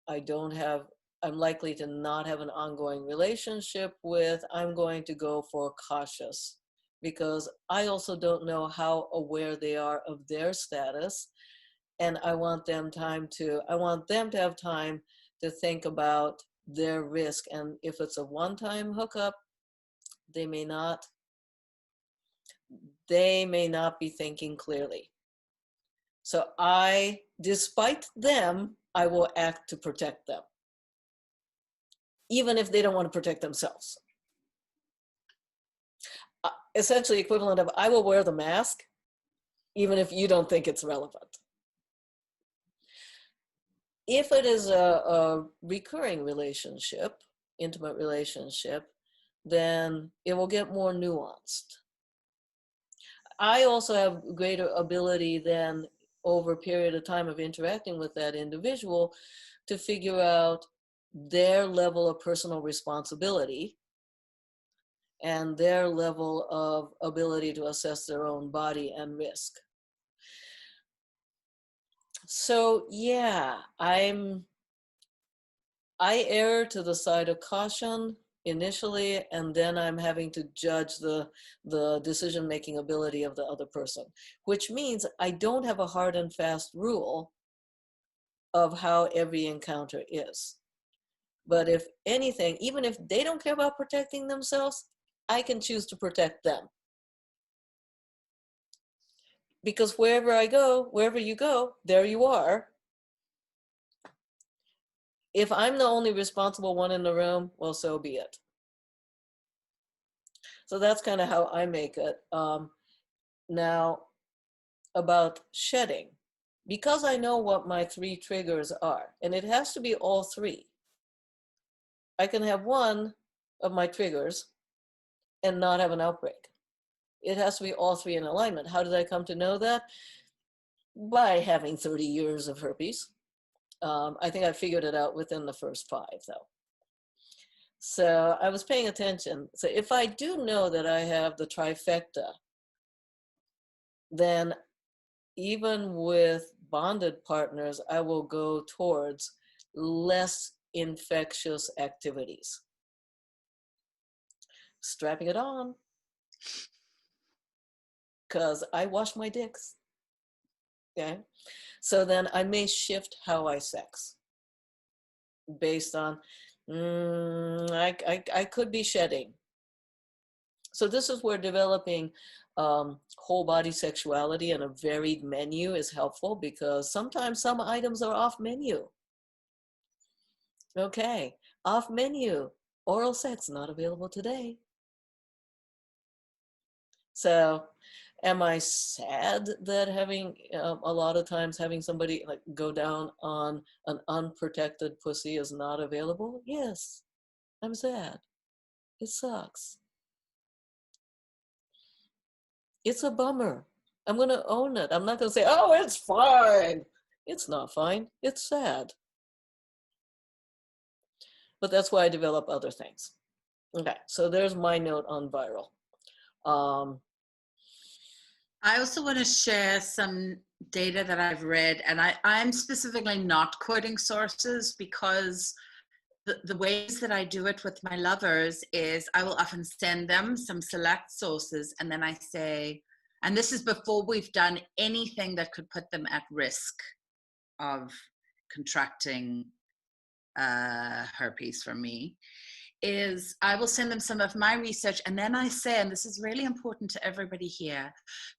I don't have, I'm likely to not have an ongoing relationship with, I'm going to go for cautious, because I also don't know how aware they are of their status, and I want them to have time to think about their risk. And if it's a one-time hookup, they may not be thinking clearly. So despite them, I will act to protect them, even if they don't want to protect themselves. Essentially equivalent of, I will wear the mask, even if you don't think it's relevant. If it is a recurring relationship, intimate relationship, then it will get more nuanced. I also have greater ability than, over a period of time of interacting with that individual, to figure out their level of personal responsibility and their level of ability to assess their own body and risk. So yeah, I err to the side of caution initially, and then I'm having to judge the decision-making ability of the other person, which means I don't have a hard and fast rule of how every encounter is. But if anything, even if they don't care about protecting themselves, I can choose to protect them. Because wherever you go, there you are. If I'm the only responsible one in the room, well, so be it. So that's kind of how I make it. Now, about shedding, because I know what my 3 triggers are, and it has to be all 3. I can have one of my triggers and not have an outbreak. It has to be all 3 in alignment. How did I come to know that? By having 30 years of herpes. I think I figured it out within the first 5, though. So I was paying attention. So if I do know that I have the trifecta, then even with bonded partners, I will go towards less infectious activities. Strapping it on, because I wash my dicks. Okay, so then I may shift how I sex based on, I could be shedding. So this is where developing whole body sexuality and a varied menu is helpful, because sometimes some items are off menu. Okay, off menu, oral sex not available today. So am I sad that having a lot of times having somebody like go down on an unprotected pussy is not available? Yes, I'm sad. It sucks. It's a bummer. I'm going to own it. I'm not going to say, oh, it's fine. It's not fine. It's sad. But that's why I develop other things. Okay, so there's my note on viral. I also want to share some data that I've read, and I'm specifically not quoting sources, because the ways that I do it with my lovers is I will often send them some select sources, and then I say, and this is before we've done anything that could put them at risk of contracting herpes from me, is I will send them some of my research, and then I say, and this is really important to everybody here,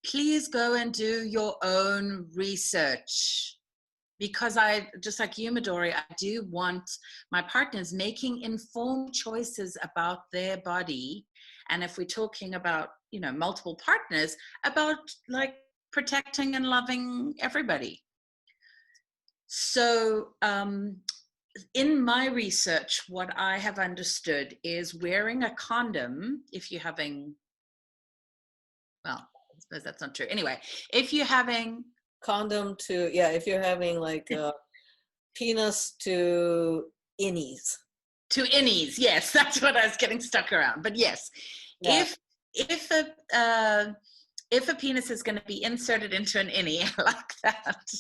please go and do your own research. Because I, just like you, Midori, I do want my partners making informed choices about their body. And if we're talking about, multiple partners, about like protecting and loving everybody. So in my research, what I have understood is wearing a condom, if you're having, well, I suppose that's not true. Anyway, if you're having condom to, if you're having like penis to innies. To innies, yes, that's what I was getting stuck around. But yes, Yeah. if a penis is going to be inserted into an innie, I like that.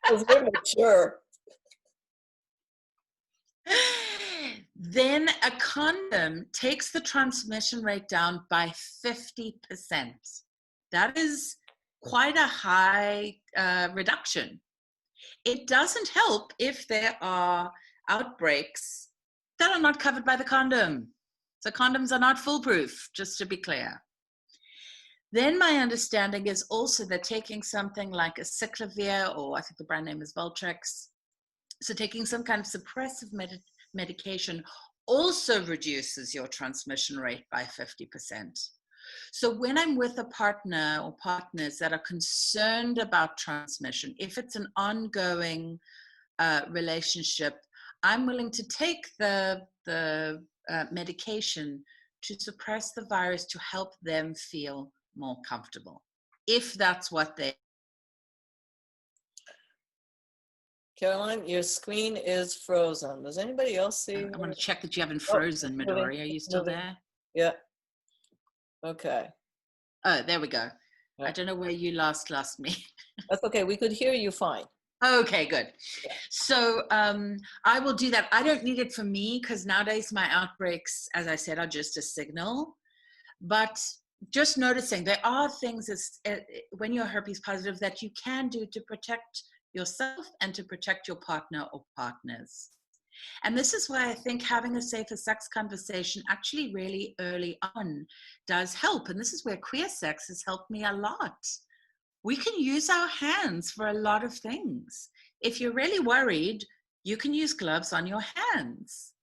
Because we're mature. Then a condom takes the transmission rate down by 50%. That is quite a high reduction. It doesn't help if there are outbreaks that are not covered by the condom. So condoms are not foolproof, just to be clear. Then my understanding is also that taking something like a cyclovir, or I think the brand name is Voltrex, so taking some kind of suppressive medication also reduces your transmission rate by 50%. So when I'm with a partner or partners that are concerned about transmission, if it's an ongoing relationship, I'm willing to take the medication to suppress the virus to help them feel more comfortable, if that's what they. Caroline, your screen is frozen. Does anybody else see? I'm going to check that you haven't frozen, Midori. Are you still there? Yeah. Okay. Oh, there we go. Yeah. I don't know where you lost me. That's okay. We could hear you fine. Okay, good. Yeah. So I will do that. I don't need it for me because nowadays my outbreaks, as I said, are just a signal. But just noticing there are things when you're herpes positive that you can do to protect yourself and to protect your partner or partners. And this is why I think having a safer sex conversation actually really early on does help. And this is where queer sex has helped me a lot. We can use our hands for a lot of things. If you're really worried, you can use gloves on your hands.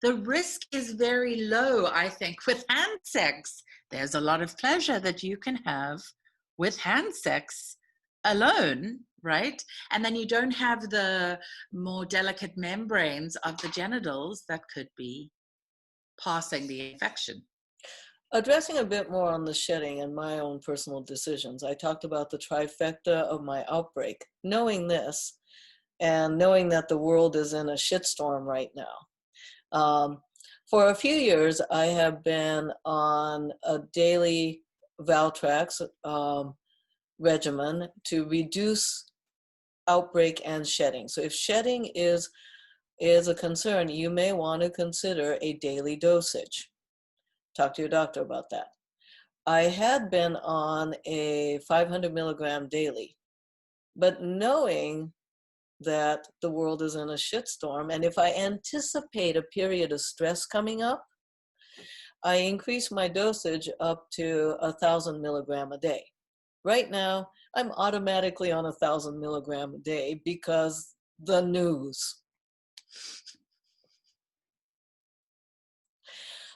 The risk is very low, I think, with hand sex. There's a lot of pleasure that you can have with hand sex alone, right? And then you don't have the more delicate membranes of the genitals that could be passing the infection. Addressing a bit more on the shedding and my own personal decisions, I talked about the trifecta of my outbreak. Knowing this, and knowing that the world is in a shitstorm right now. For a few years, I have been on a daily Valtrex regimen to reduce outbreak and shedding. So if shedding is a concern, you may want to consider a daily dosage. Talk to your doctor about that. I had been on a 500 milligram daily, but knowing that the world is in a shitstorm, and if I anticipate a period of stress coming up, I increase my dosage up to 1,000 milligram a day. Right now, I'm automatically on 1,000 milligram a day because the news.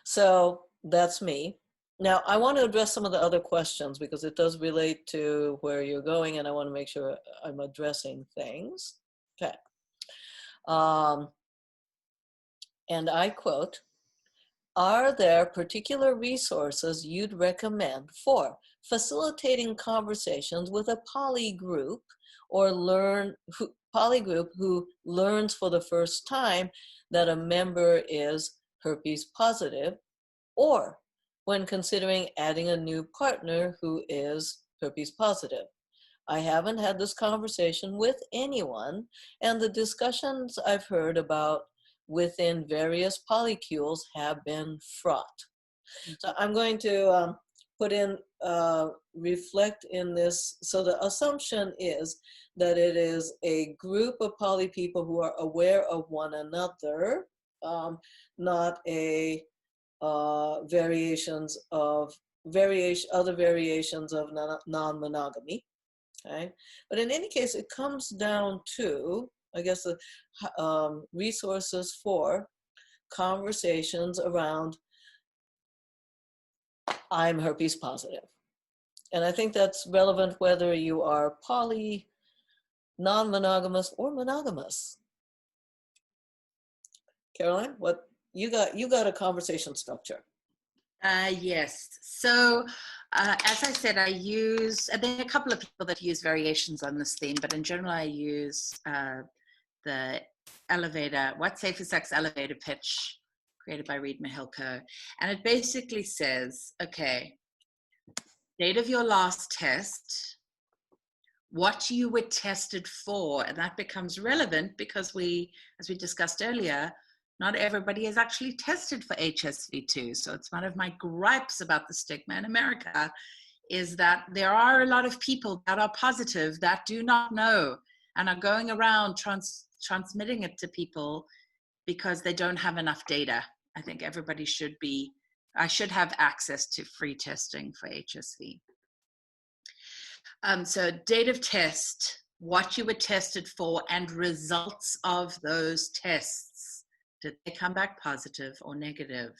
So that's me. Now, I want to address some of the other questions because it does relate to where you're going, and I want to make sure I'm addressing things. Okay. And I quote, "Are there particular resources you'd recommend for facilitating conversations with a poly group or poly group who learns for the first time that a member is herpes positive, or when considering adding a new partner who is herpes positive? I haven't had this conversation with anyone, and the discussions I've heard about within various polycules have been fraught." So I'm going to put in, reflect in this. So the assumption is that it is a group of poly people who are aware of one another, not a other variations of non-monogamy. Okay, but in any case, it comes down to, I guess, the resources for conversations around I'm herpes positive. And I think that's relevant whether you are poly, non-monogamous, or monogamous. Caroline, what you got a conversation structure. Yes. So as I said, I use, and there are a couple of people that use variations on this theme, but in general, I use the elevator, what safer sex elevator pitch created by Reed Mihilko. And it basically says, okay, date of your last test, what you were tested for, and that becomes relevant because as we discussed earlier, not everybody is actually tested for HSV2. So it's one of my gripes about the stigma in America is that there are a lot of people that are positive that do not know and are going around transmitting it to people because they don't have enough data. I think everybody I should have access to free testing for HSV. So date of test, what you were tested for, and results of those tests. Did they come back positive or negative?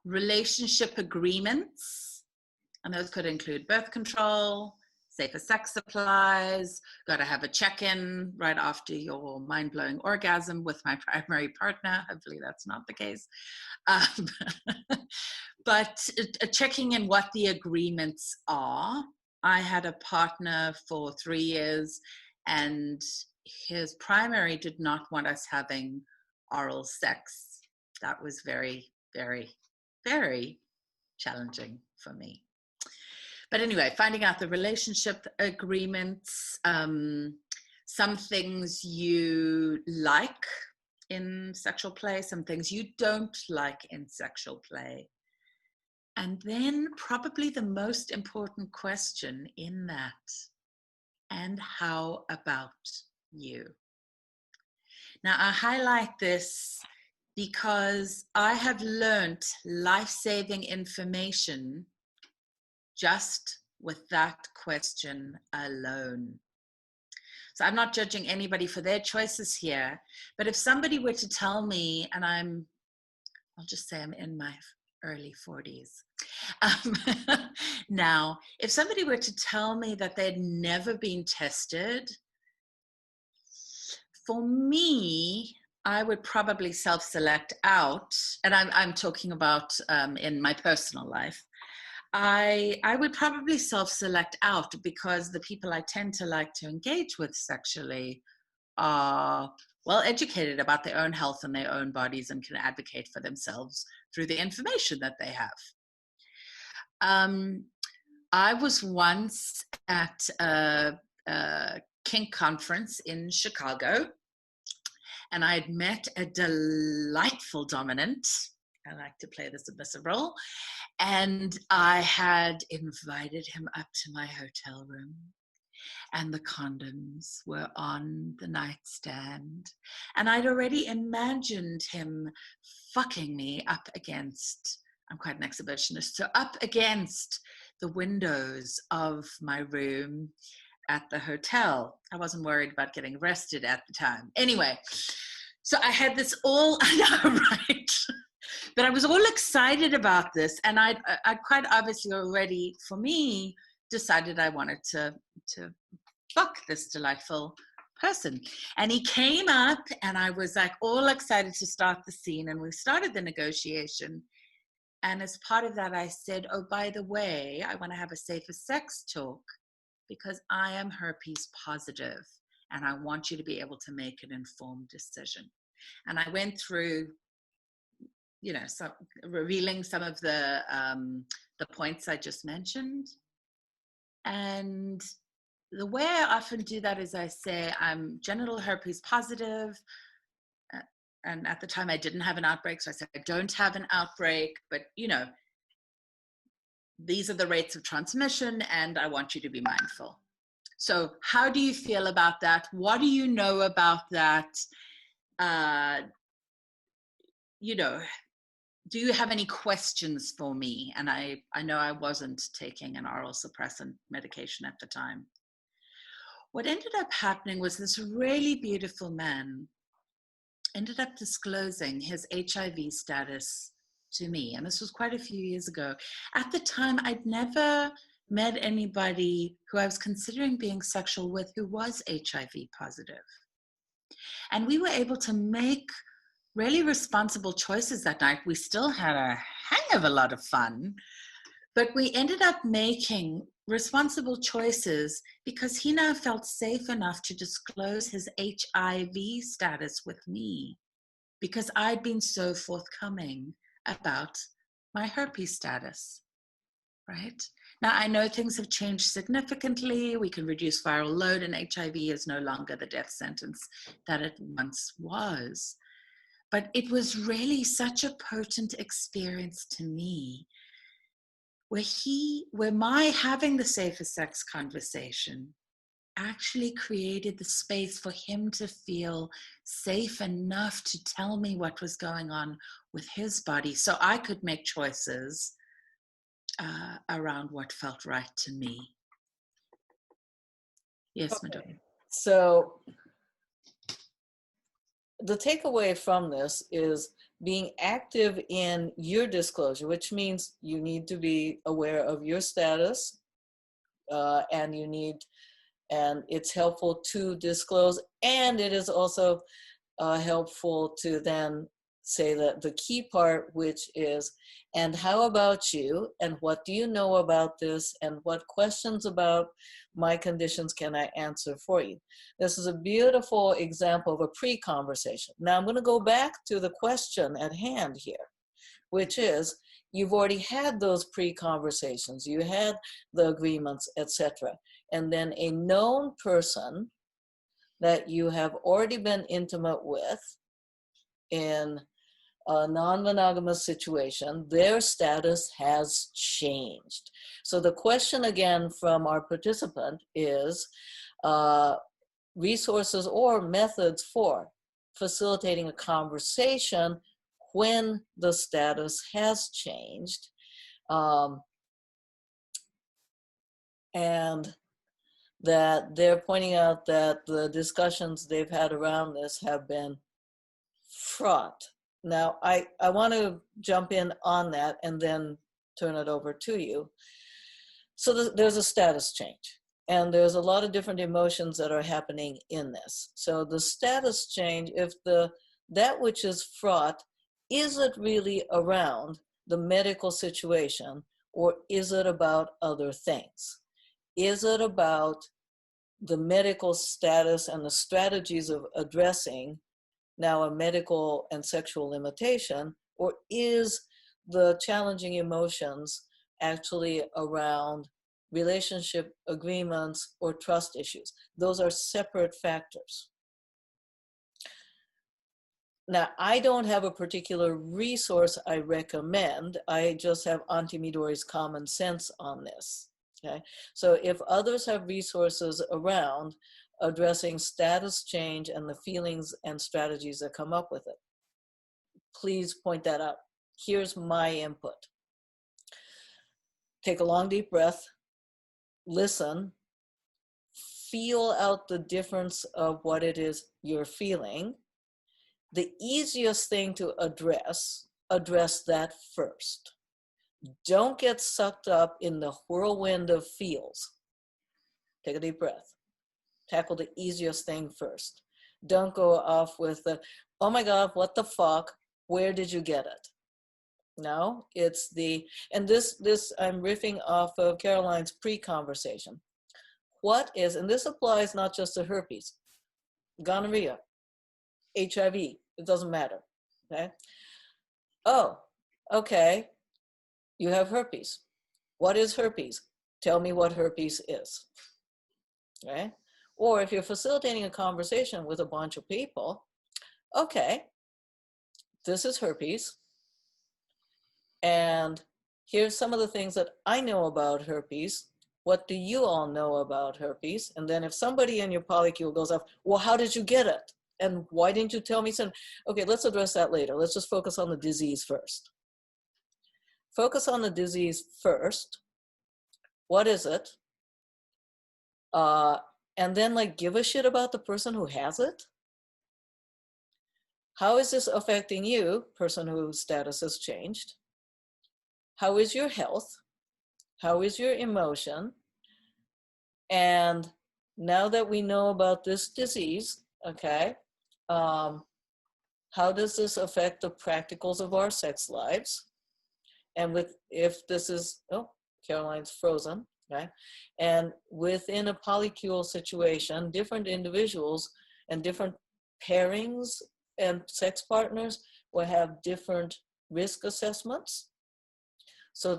Relationship agreements, and those could include birth control, safer sex supplies, got to have a check-in right after your mind-blowing orgasm with my primary partner. Hopefully that's not the case. But checking in what the agreements are. I had a partner for 3 years and his primary did not want us having oral sex. That was very, very, very challenging for me. But anyway, finding out the relationship agreements, some things you like in sexual play, some things you don't like in sexual play. And then probably the most important question in that, and how about you? Now, I highlight this because I have learned life-saving information just with that question alone. So I'm not judging anybody for their choices here, but if somebody were to tell me, and I'll just say I'm in my early 40s. Now, if somebody were to tell me that they'd never been tested, for me, I would probably self-select out, and I'm talking about in my personal life. I would probably self-select out because the people I tend to like to engage with sexually are well educated about their own health and their own bodies and can advocate for themselves through the information that they have. I was once at a kink conference in Chicago, and I had met a delightful dominant. I like to play the submissive role. And I had invited him up to my hotel room, and the condoms were on the nightstand. And I'd already imagined him fucking me up against, I'm quite an exhibitionist, so up against the windows of my room at the hotel. I wasn't worried about getting arrested at the time. Anyway, so I had this all, I know, right? But I was all excited about this, and I'd quite obviously already, for me, decided I wanted to fuck this delightful person. And he came up, and I was like all excited to start the scene, and we started the negotiation. And as part of that, I said, oh, by the way, I want to have a safer sex talk because I am herpes positive, and I want you to be able to make an informed decision. And I went through, you know, revealing some of the points I just mentioned. And the way I often do that is I say, I'm genital herpes positive. And at the time I didn't have an outbreak. So I said, I don't have an outbreak, but you know, these are the rates of transmission and I want you to be mindful. So how do you feel about that? What do you know about that? You know, do you have any questions for me? And I know I wasn't taking an oral suppressant medication at the time. What ended up happening was this really beautiful man ended up disclosing his HIV status to me. And this was quite a few years ago. At the time, I'd never met anybody who I was considering being sexual with who was HIV positive. And we were able to make really responsible choices that night. We still had a hang of a lot of fun, but we ended up making responsible choices because he now felt safe enough to disclose his HIV status with me. because I'd been so forthcoming about my herpes status, right? Now, I know things have changed significantly. We can reduce viral load, and HIV is no longer the death sentence that it once was. But it was really such a potent experience to me, where my having the safer sex conversation actually created the space for him to feel safe enough to tell me what was going on with his body so I could make choices around what felt right to me. Yes, Okay. Midori. So the takeaway from this is being active in your disclosure, which means you need to be aware of your status, and it's helpful to disclose, and it is also helpful to then say that the key part, which is, and how about you, and what do you know about this, and what questions about my conditions can I answer for you? This is a beautiful example of a pre-conversation. Now I'm going to go back to the question at hand here, which is, you've already had those pre-conversations, you had the agreements, etc. And then a known person that you have already been intimate with in a non-monogamous situation, their status has changed. So the question again from our participant is resources or methods for facilitating a conversation when the status has changed. And that they're pointing out that the discussions they've had around this have been fraught. Now, I want to jump in on that and then turn it over to you. So there's a status change, and there's a lot of different emotions that are happening in this. So the status change, if that which is fraught, is it really around the medical situation, or is it about other things? Is it about the medical status and the strategies of addressing now a medical and sexual limitation, or is the challenging emotions actually around relationship agreements or trust issues? Those are separate factors. Now, I don't have a particular resource I recommend. I just have Auntie Midori's common sense on this. Okay, so if others have resources around addressing status change and the feelings and strategies that come up with it, please point that out. Here's my input. Take a long, deep breath, listen, feel out the difference of what it is you're feeling. The easiest thing to address that first. Don't get sucked up in the whirlwind of feels. Take a deep breath. Tackle the easiest thing first. Don't go off with the, oh my God, what the fuck? Where did you get it? No, it's the, and this I'm riffing off of Caroline's pre-conversation. What is, and this applies not just to herpes, gonorrhea, HIV, it doesn't matter, okay? Oh, okay, you have herpes. What is herpes? Tell me what herpes is, okay? Or if you're facilitating a conversation with a bunch of people, okay, this is herpes, and here's some of the things that I know about herpes. What do you all know about herpes? And then if somebody in your polycule goes off, well, how did you get it? And why didn't you tell me something? Okay, let's address that later. Let's just focus on the disease first. Focus on the disease first. What is it? And then like give a shit about the person who has it. How is this affecting you, person whose status has changed? How is your health? How is your emotion? And now that we know about this disease, okay, how does this affect the practicals of our sex lives? And if this is, oh, Caroline's frozen, okay? And within a polycule situation, different individuals and different pairings and sex partners will have different risk assessments. So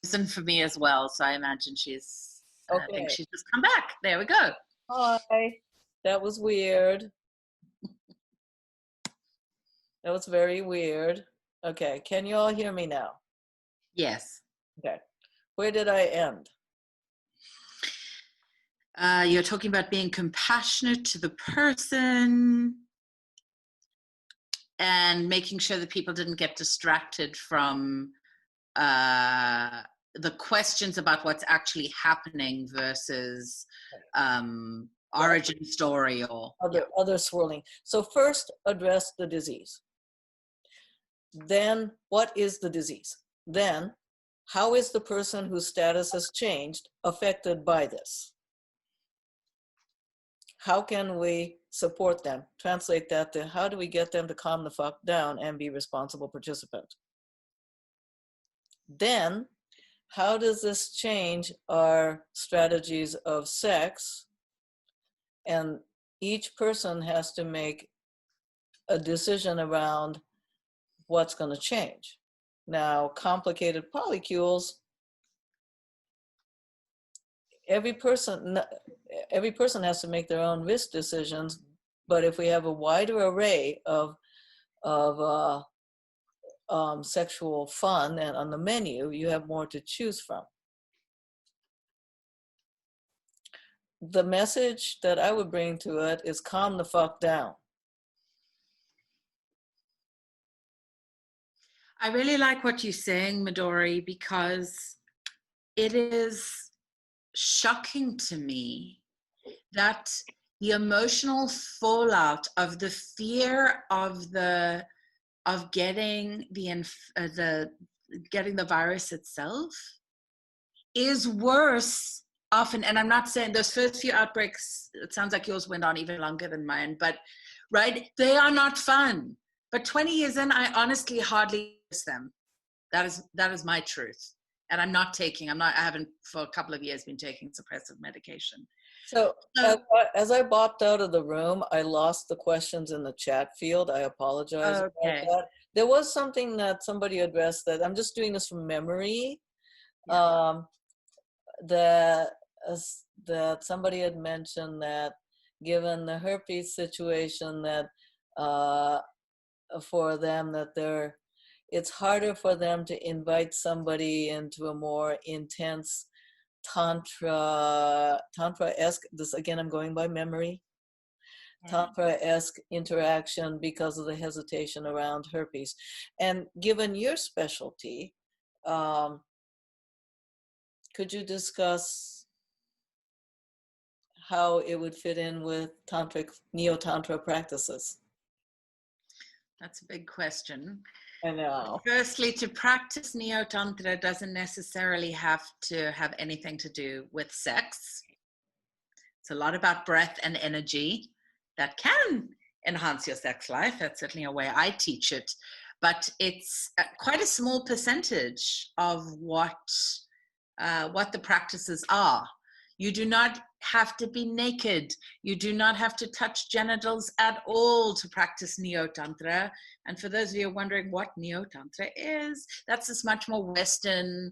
Listen for me as well. So I imagine she's, I think okay. she's just come back. There we go. Hi. That was weird. That was very weird. Okay, can you all hear me now? Yes. Okay. Where did I end? You're talking about being compassionate to the person and making sure that people didn't get distracted from the questions about what's actually happening versus origin story or other swirling. So first address the disease. Then what is the disease? Then how is the person whose status has changed affected by this? How can we support them? Translate that to how do we get them to calm the fuck down and be responsible participant? Then how does this change our strategies of sex? And each person has to make a decision around what's going to change. Now, complicated polycules, every person has to make their own risk decisions, but if we have a wider array of sexual fun and on the menu, you have more to choose from. The message that I would bring to it is calm the fuck down. I really like what you're saying, Midori, because it is shocking to me that the emotional fallout of the fear of getting the virus itself is worse often. And I'm not saying those first few outbreaks, it sounds like yours went on even longer than mine, but right, they are not fun. But 20 years in, I honestly hardly miss them. That is my truth. And I haven't for a couple of years been taking suppressive medication. So as I bopped out of the room, I lost the questions in the chat field. I apologize about that. There was something that somebody addressed that I'm just doing this from memory. Yeah. That somebody had mentioned that given the herpes situation that for them that it's harder for them to invite somebody into a more intense tantra-esque, this again I'm going by memory, tantra-esque interaction because of the hesitation around herpes. And given your specialty, could you discuss how it would fit in with tantric, neo-tantra practices? That's a big question. I know. Firstly, to practice neo-tantra doesn't necessarily have to have anything to do with sex. It's a lot about breath and energy that can enhance your sex life. That's certainly a way I teach it. But it's quite a small percentage of what the practices are. You do not have to be naked. You do not have to touch genitals at all to practice neo-tantra. And for those of you wondering what neo-tantra is, that's this much more Western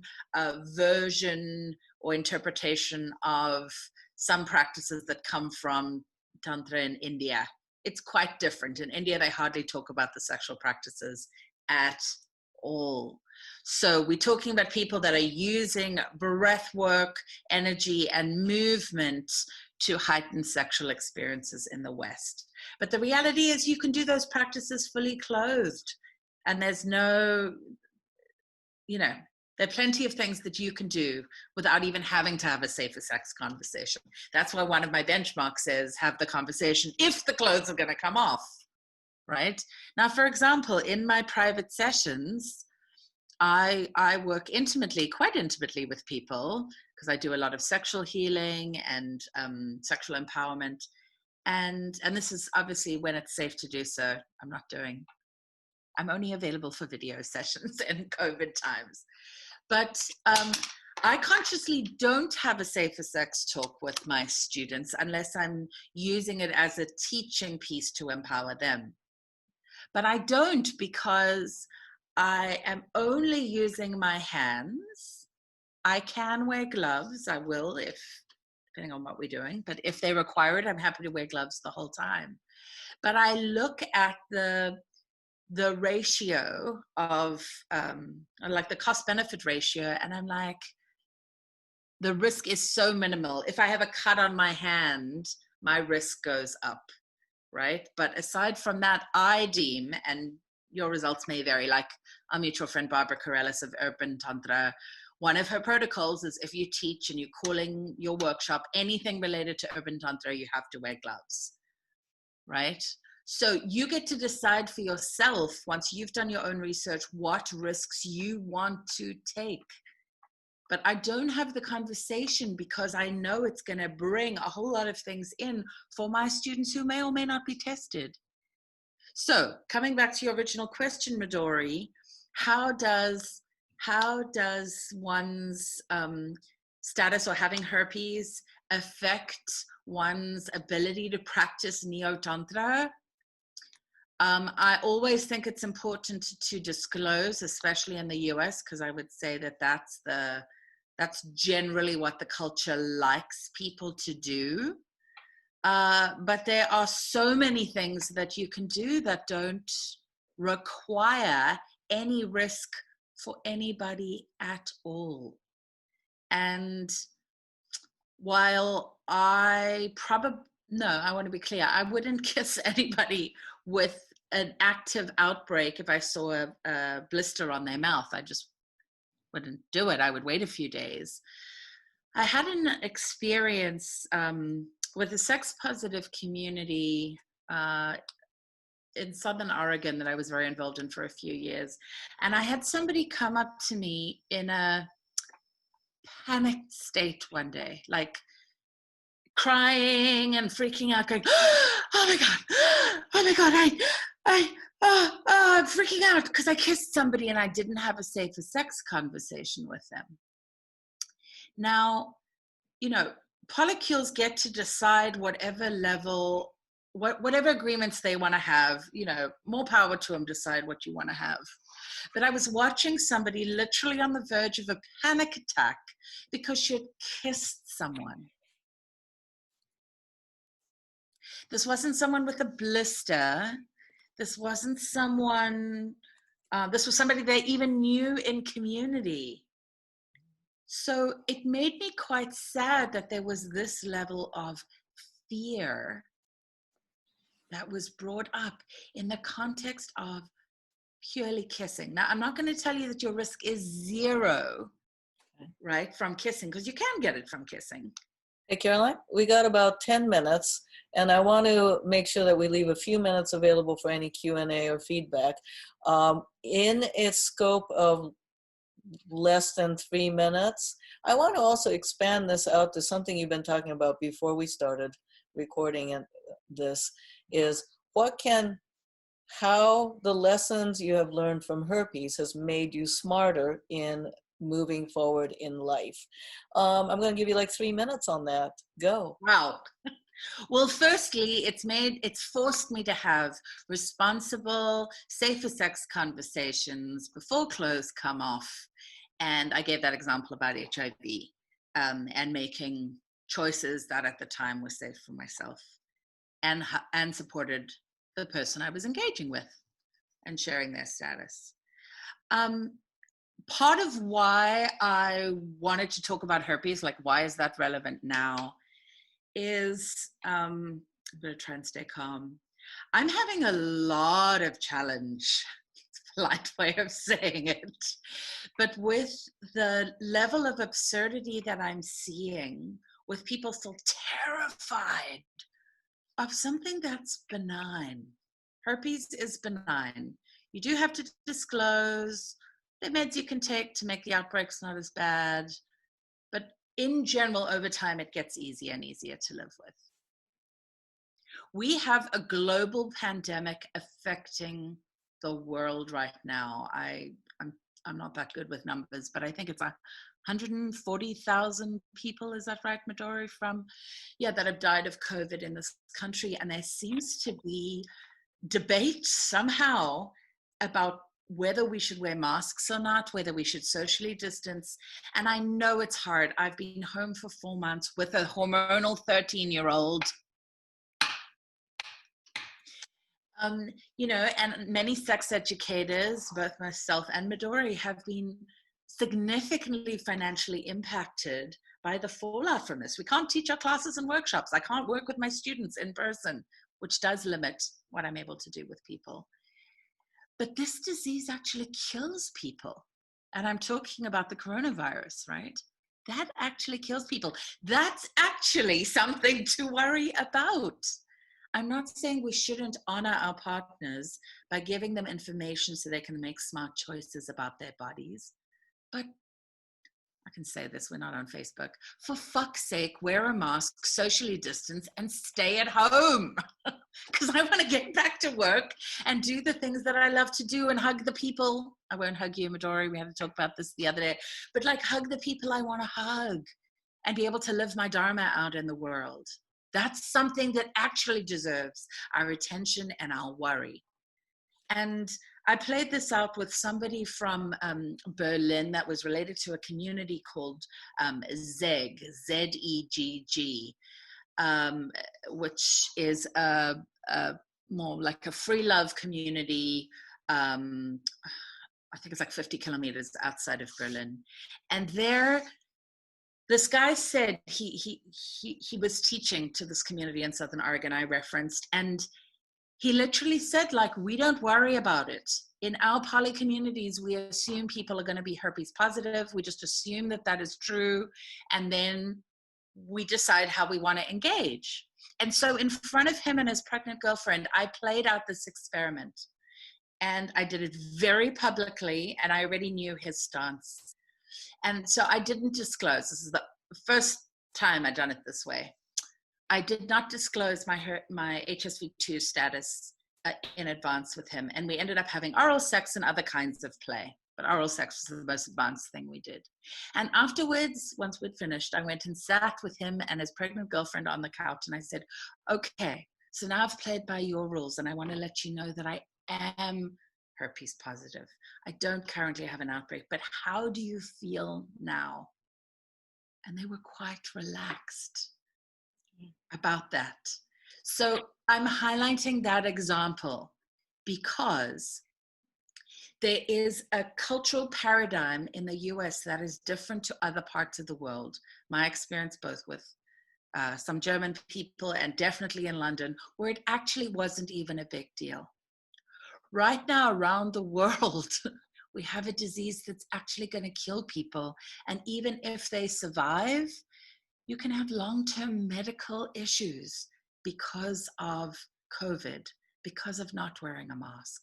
version or interpretation of some practices that come from tantra in India. It's quite different. In India, they hardly talk about the sexual practices at all. So we're talking about people that are using breath work, energy, and movement to heighten sexual experiences in the West. But the reality is you can do those practices fully clothed. And there's there are plenty of things that you can do without even having to have a safer sex conversation. That's why one of my benchmarks is have the conversation if the clothes are going to come off, right? Now, for example, in my private sessions, I work quite intimately with people because I do a lot of sexual healing and sexual empowerment. And this is obviously when it's safe to do so. I'm only available for video sessions in COVID times. But I consciously don't have a safer sex talk with my students unless I'm using it as a teaching piece to empower them. But I don't, because I am only using my hands. I can wear gloves. I will, if depending on what we're doing. But if they require it, I'm happy to wear gloves the whole time. But I look at the ratio of like the cost benefit ratio, and I'm like, the risk is so minimal. If I have a cut on my hand, my risk goes up, right? But aside from that, I deem, and your results may vary, like our mutual friend Barbara Corellis of Urban Tantra, one of her protocols is if you teach and you're calling your workshop anything related to Urban Tantra, you have to wear gloves, right? So you get to decide for yourself, once you've done your own research, what risks you want to take. But I don't have the conversation because I know it's going to bring a whole lot of things in for my students who may or may not be tested. So coming back to your original question, Midori, how does one's status or having herpes affect one's ability to practice Neo-Tantra? I always think it's important to disclose, especially in the US, because I would say that that's generally what the culture likes people to do. But there are so many things that you can do that don't require any risk for anybody at all. And while I want to be clear, I wouldn't kiss anybody with an active outbreak if I saw a blister on their mouth. I just wouldn't do it. I would wait a few days. I had an experience with the sex positive community in Southern Oregon that I was very involved in for a few years. And I had somebody come up to me in a panicked state one day, like crying and freaking out, going, oh my God, I'm freaking out because I kissed somebody and I didn't have a safer sex conversation with them. Now, polycules get to decide whatever level, whatever agreements they want to have, more power to them, decide what you want to have. But I was watching somebody literally on the verge of a panic attack because she had kissed someone. This wasn't someone with a blister. This wasn't someone, this was somebody they even knew in community. So it made me quite sad that there was this level of fear that was brought up in the context of purely kissing. Now, I'm not going to tell you that your risk is zero, right, from kissing, because you can get it from kissing. Hey, Caroline, we got about 10 minutes, and I want to make sure that we leave a few minutes available for any Q&A or feedback. In its scope of less than 3 minutes, I want to also expand this out to something you've been talking about before we started recording this, is how the lessons you have learned from herpes has made you smarter in moving forward in life. I'm going to give you like 3 minutes on that. Go. Wow. Well, firstly, it's forced me to have responsible, safer sex conversations before clothes come off. And I gave that example about HIV and making choices that at the time were safe for myself and supported the person I was engaging with and sharing their status. Part of why I wanted to talk about herpes, like why is that relevant now, is I'm going to try and stay calm. I'm having a lot of challenge, polite way of saying it, but with the level of absurdity that I'm seeing, with people still terrified of something that's benign. Herpes is benign. You do have to disclose the meds you can take to make the outbreaks not as bad, but in general, over time, it gets easier and easier to live with. We have a global pandemic affecting the world right now. I'm not that good with numbers, but I think it's 140,000 people, is that right, Midori, that have died of COVID in this country. And there seems to be debate somehow about whether we should wear masks or not, whether we should socially distance. And I know it's hard. I've been home for 4 months with a hormonal 13-year-old. You know, and many sex educators, both myself and Midori, have been significantly financially impacted by the fallout from this. We can't teach our classes and workshops. I can't work with my students in person, which does limit what I'm able to do with people. But this disease actually kills people. And I'm talking about the coronavirus, right? That actually kills people. That's actually something to worry about. I'm not saying we shouldn't honor our partners by giving them information so they can make smart choices about their bodies. But I can say this, we're not on Facebook. For fuck's sake, wear a mask, socially distance, and stay at home. Because I want to get back to work and do the things that I love to do and hug the people. I won't hug you, Midori. We had to talk about this the other day. But like hug the people I want to hug and be able to live my dharma out in the world. That's something that actually deserves our attention and our worry. And I played this out with somebody from Berlin that was related to a community called ZEGG, Z-E-G-G, which is more like a free love community. I think it's like 50 kilometers outside of Berlin. And there, this guy said he was teaching to this community in Southern Oregon I referenced, and he literally said, like, we don't worry about it. In our poly communities, we assume people are going to be herpes positive. We just assume that that is true. And then we decide how we want to engage. And so in front of him and his pregnant girlfriend, I played out this experiment. And I did it very publicly, and I already knew his stance. And so I didn't disclose. This is the first time I've done it this way. I did not disclose my HSV2 status in advance with him. And we ended up having oral sex and other kinds of play. But oral sex was the most advanced thing we did. And afterwards, once we'd finished, I went and sat with him and his pregnant girlfriend on the couch. And I said, okay, so now I've played by your rules. And I want to let you know that I am herpes positive. I don't currently have an outbreak, but how do you feel now? And they were quite relaxed about that. So I'm highlighting that example because there is a cultural paradigm in the US that is different to other parts of the world. My experience both with some German people and definitely in London, where it actually wasn't even a big deal. Right now around the world, we have a disease that's actually going to kill people. And even if they survive, you can have long-term medical issues because of COVID, because of not wearing a mask.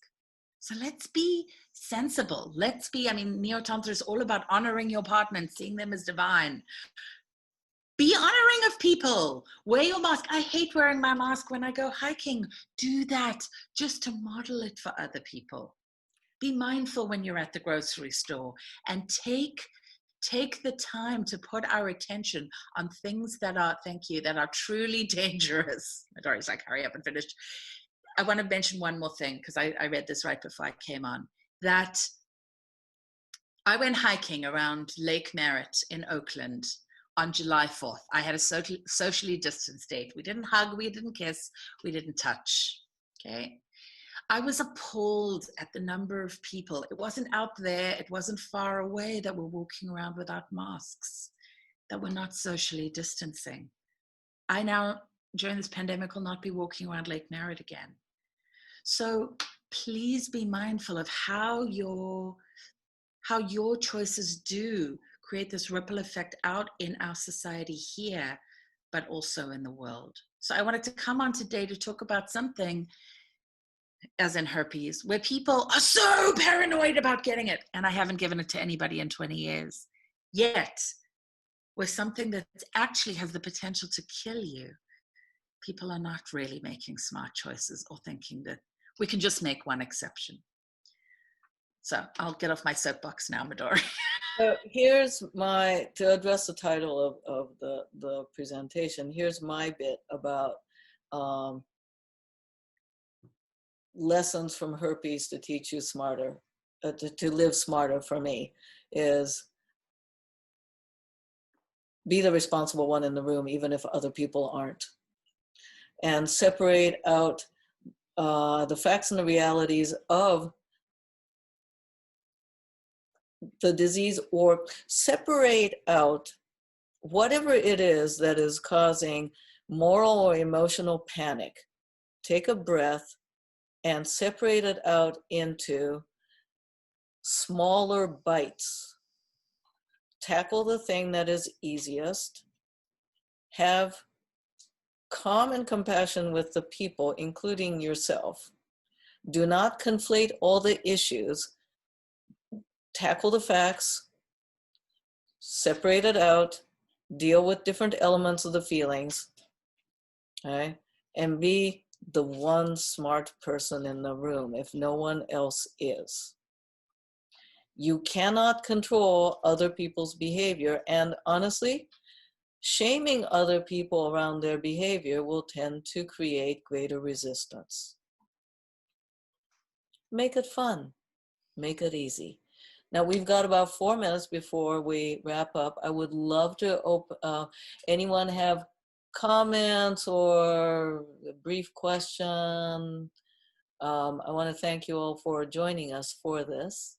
So let's be sensible. I mean, Neo-Tantra is all about honoring your partner and seeing them as divine. Be honoring of people. Wear your mask. I hate wearing my mask when I go hiking. Do that just to model it for other people. Be mindful when you're at the grocery store and take the time to put our attention on things that are, that are truly dangerous. Midori's like, hurry up and finish. I want to mention one more thing because I read this right before I came on, that I went hiking around Lake Merritt in Oakland on July 4th. I had a socially distanced date. We didn't hug, we didn't kiss, we didn't touch, okay? I was appalled at the number of people. It wasn't out there, it wasn't far away that were walking around without masks, that were not socially distancing. I now, during this pandemic, will not be walking around Lake Merritt again. So please be mindful of how your choices do create this ripple effect out in our society here, but also in the world. So I wanted to come on today to talk about something, as in herpes, where people are so paranoid about getting it, and I haven't given it to anybody in 20 years, yet with something that actually has the potential to kill you, people are not really making smart choices or thinking that we can just make one exception. So I'll get off my soapbox now, Midori. So here's to address the title of the presentation, here's my bit about lessons from herpes to teach you smarter, to live smarter for me is be the responsible one in the room, even if other people aren't. And separate out the facts and the realities of the disease, or separate out whatever it is that is causing moral or emotional panic. Take a breath and separate it out into smaller bites. Tackle the thing that is easiest. Have calm and compassion with the people, including yourself. Do not conflate all the issues. Tackle the facts, separate it out, deal with different elements of the feelings, okay? And be the one smart person in the room if no one else is. You cannot control other people's behavior, and honestly, shaming other people around their behavior will tend to create greater resistance. Make it fun, make it easy. Now we've got about 4 minutes before we wrap up. I would love to anyone have comments or a brief question. I want to thank you all for joining us for this.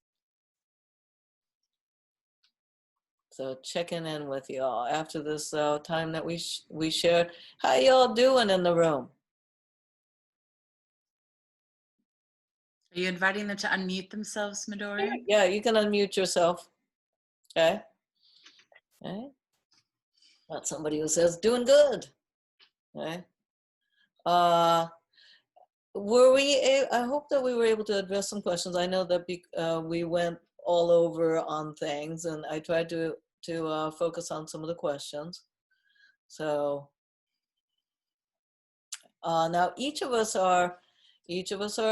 So checking in with y'all after this time that we shared. How y'all doing in the room? Are you inviting them to unmute themselves, Midori? Yeah, you can unmute yourself. Okay. Okay. Not somebody who says doing good. Okay. I hope that we were able to address some questions. I know that we went all over on things, and I tried to focus on some of the questions. So now each of us are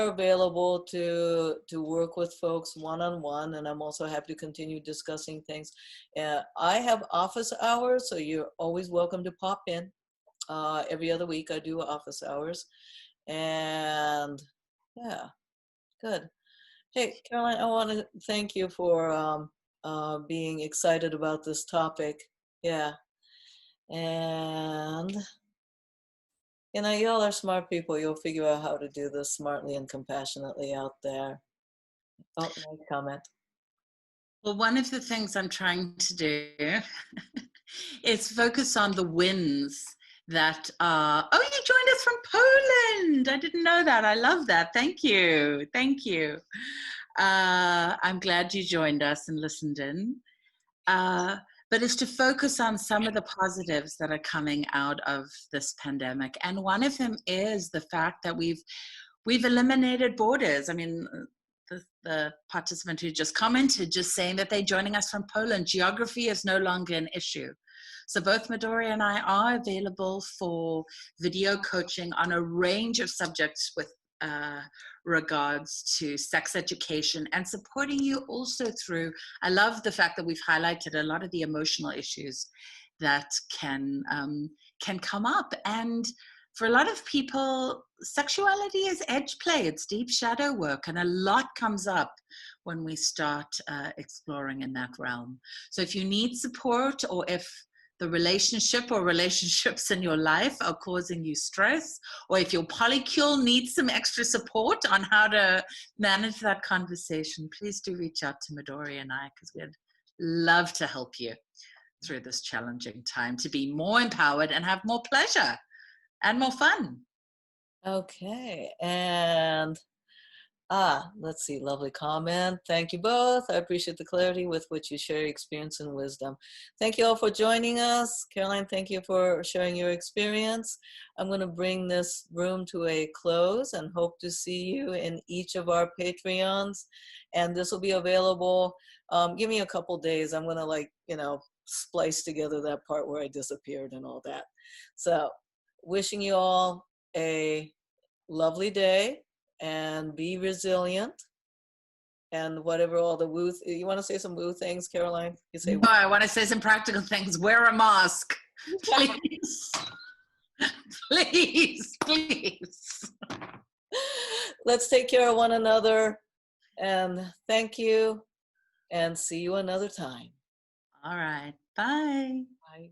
available to work with folks one-on-one, and I'm also happy to continue discussing things. I have office hours, so you're always welcome to pop in. Every other week I do office hours, and yeah, good. Hey, Caroline, I want to thank you for being excited about this topic. Yeah, and you know, y'all are smart people. You'll figure out how to do this smartly and compassionately out there. Oh, nice comment. Well, one of the things I'm trying to do is focus on the wins that are, oh, you joined us from Poland. I didn't know that. I love that. Thank you. Thank you. I'm glad you joined us and listened in. But it's to focus on some of the positives that are coming out of this pandemic. And one of them is the fact that we've eliminated borders. I mean, the participant who just commented, just saying that they're joining us from Poland. Geography is no longer an issue. So both Midori and I are available for video coaching on a range of subjects with regards to sex education, and supporting you also through, I love the fact that we've highlighted a lot of the emotional issues that can come up. And for a lot of people, sexuality is edge play, it's deep shadow work, and a lot comes up when we start exploring in that realm. So if you need support, or if the relationship or relationships in your life are causing you stress, or if your polycule needs some extra support on how to manage that conversation, please do reach out to Midori and I, because we'd love to help you through this challenging time to be more empowered and have more pleasure and more fun. Okay, and let's see, lovely comment. Thank you both. I appreciate the clarity with which you share your experience and wisdom. Thank you all for joining us. Caroline, thank you for sharing your experience. I'm going to bring this room to a close and hope to see you in each of our Patreons. And this will be available. Give me a couple days. I'm going to splice together that part where I disappeared and all that. So wishing you all a lovely day. And be resilient, and whatever all the woo. You want to say some woo things, Caroline? You say. No, I want to say some practical things. Wear a mask, please, please, please. let's take care of one another. And thank you. And see you another time. All right. Bye. Bye.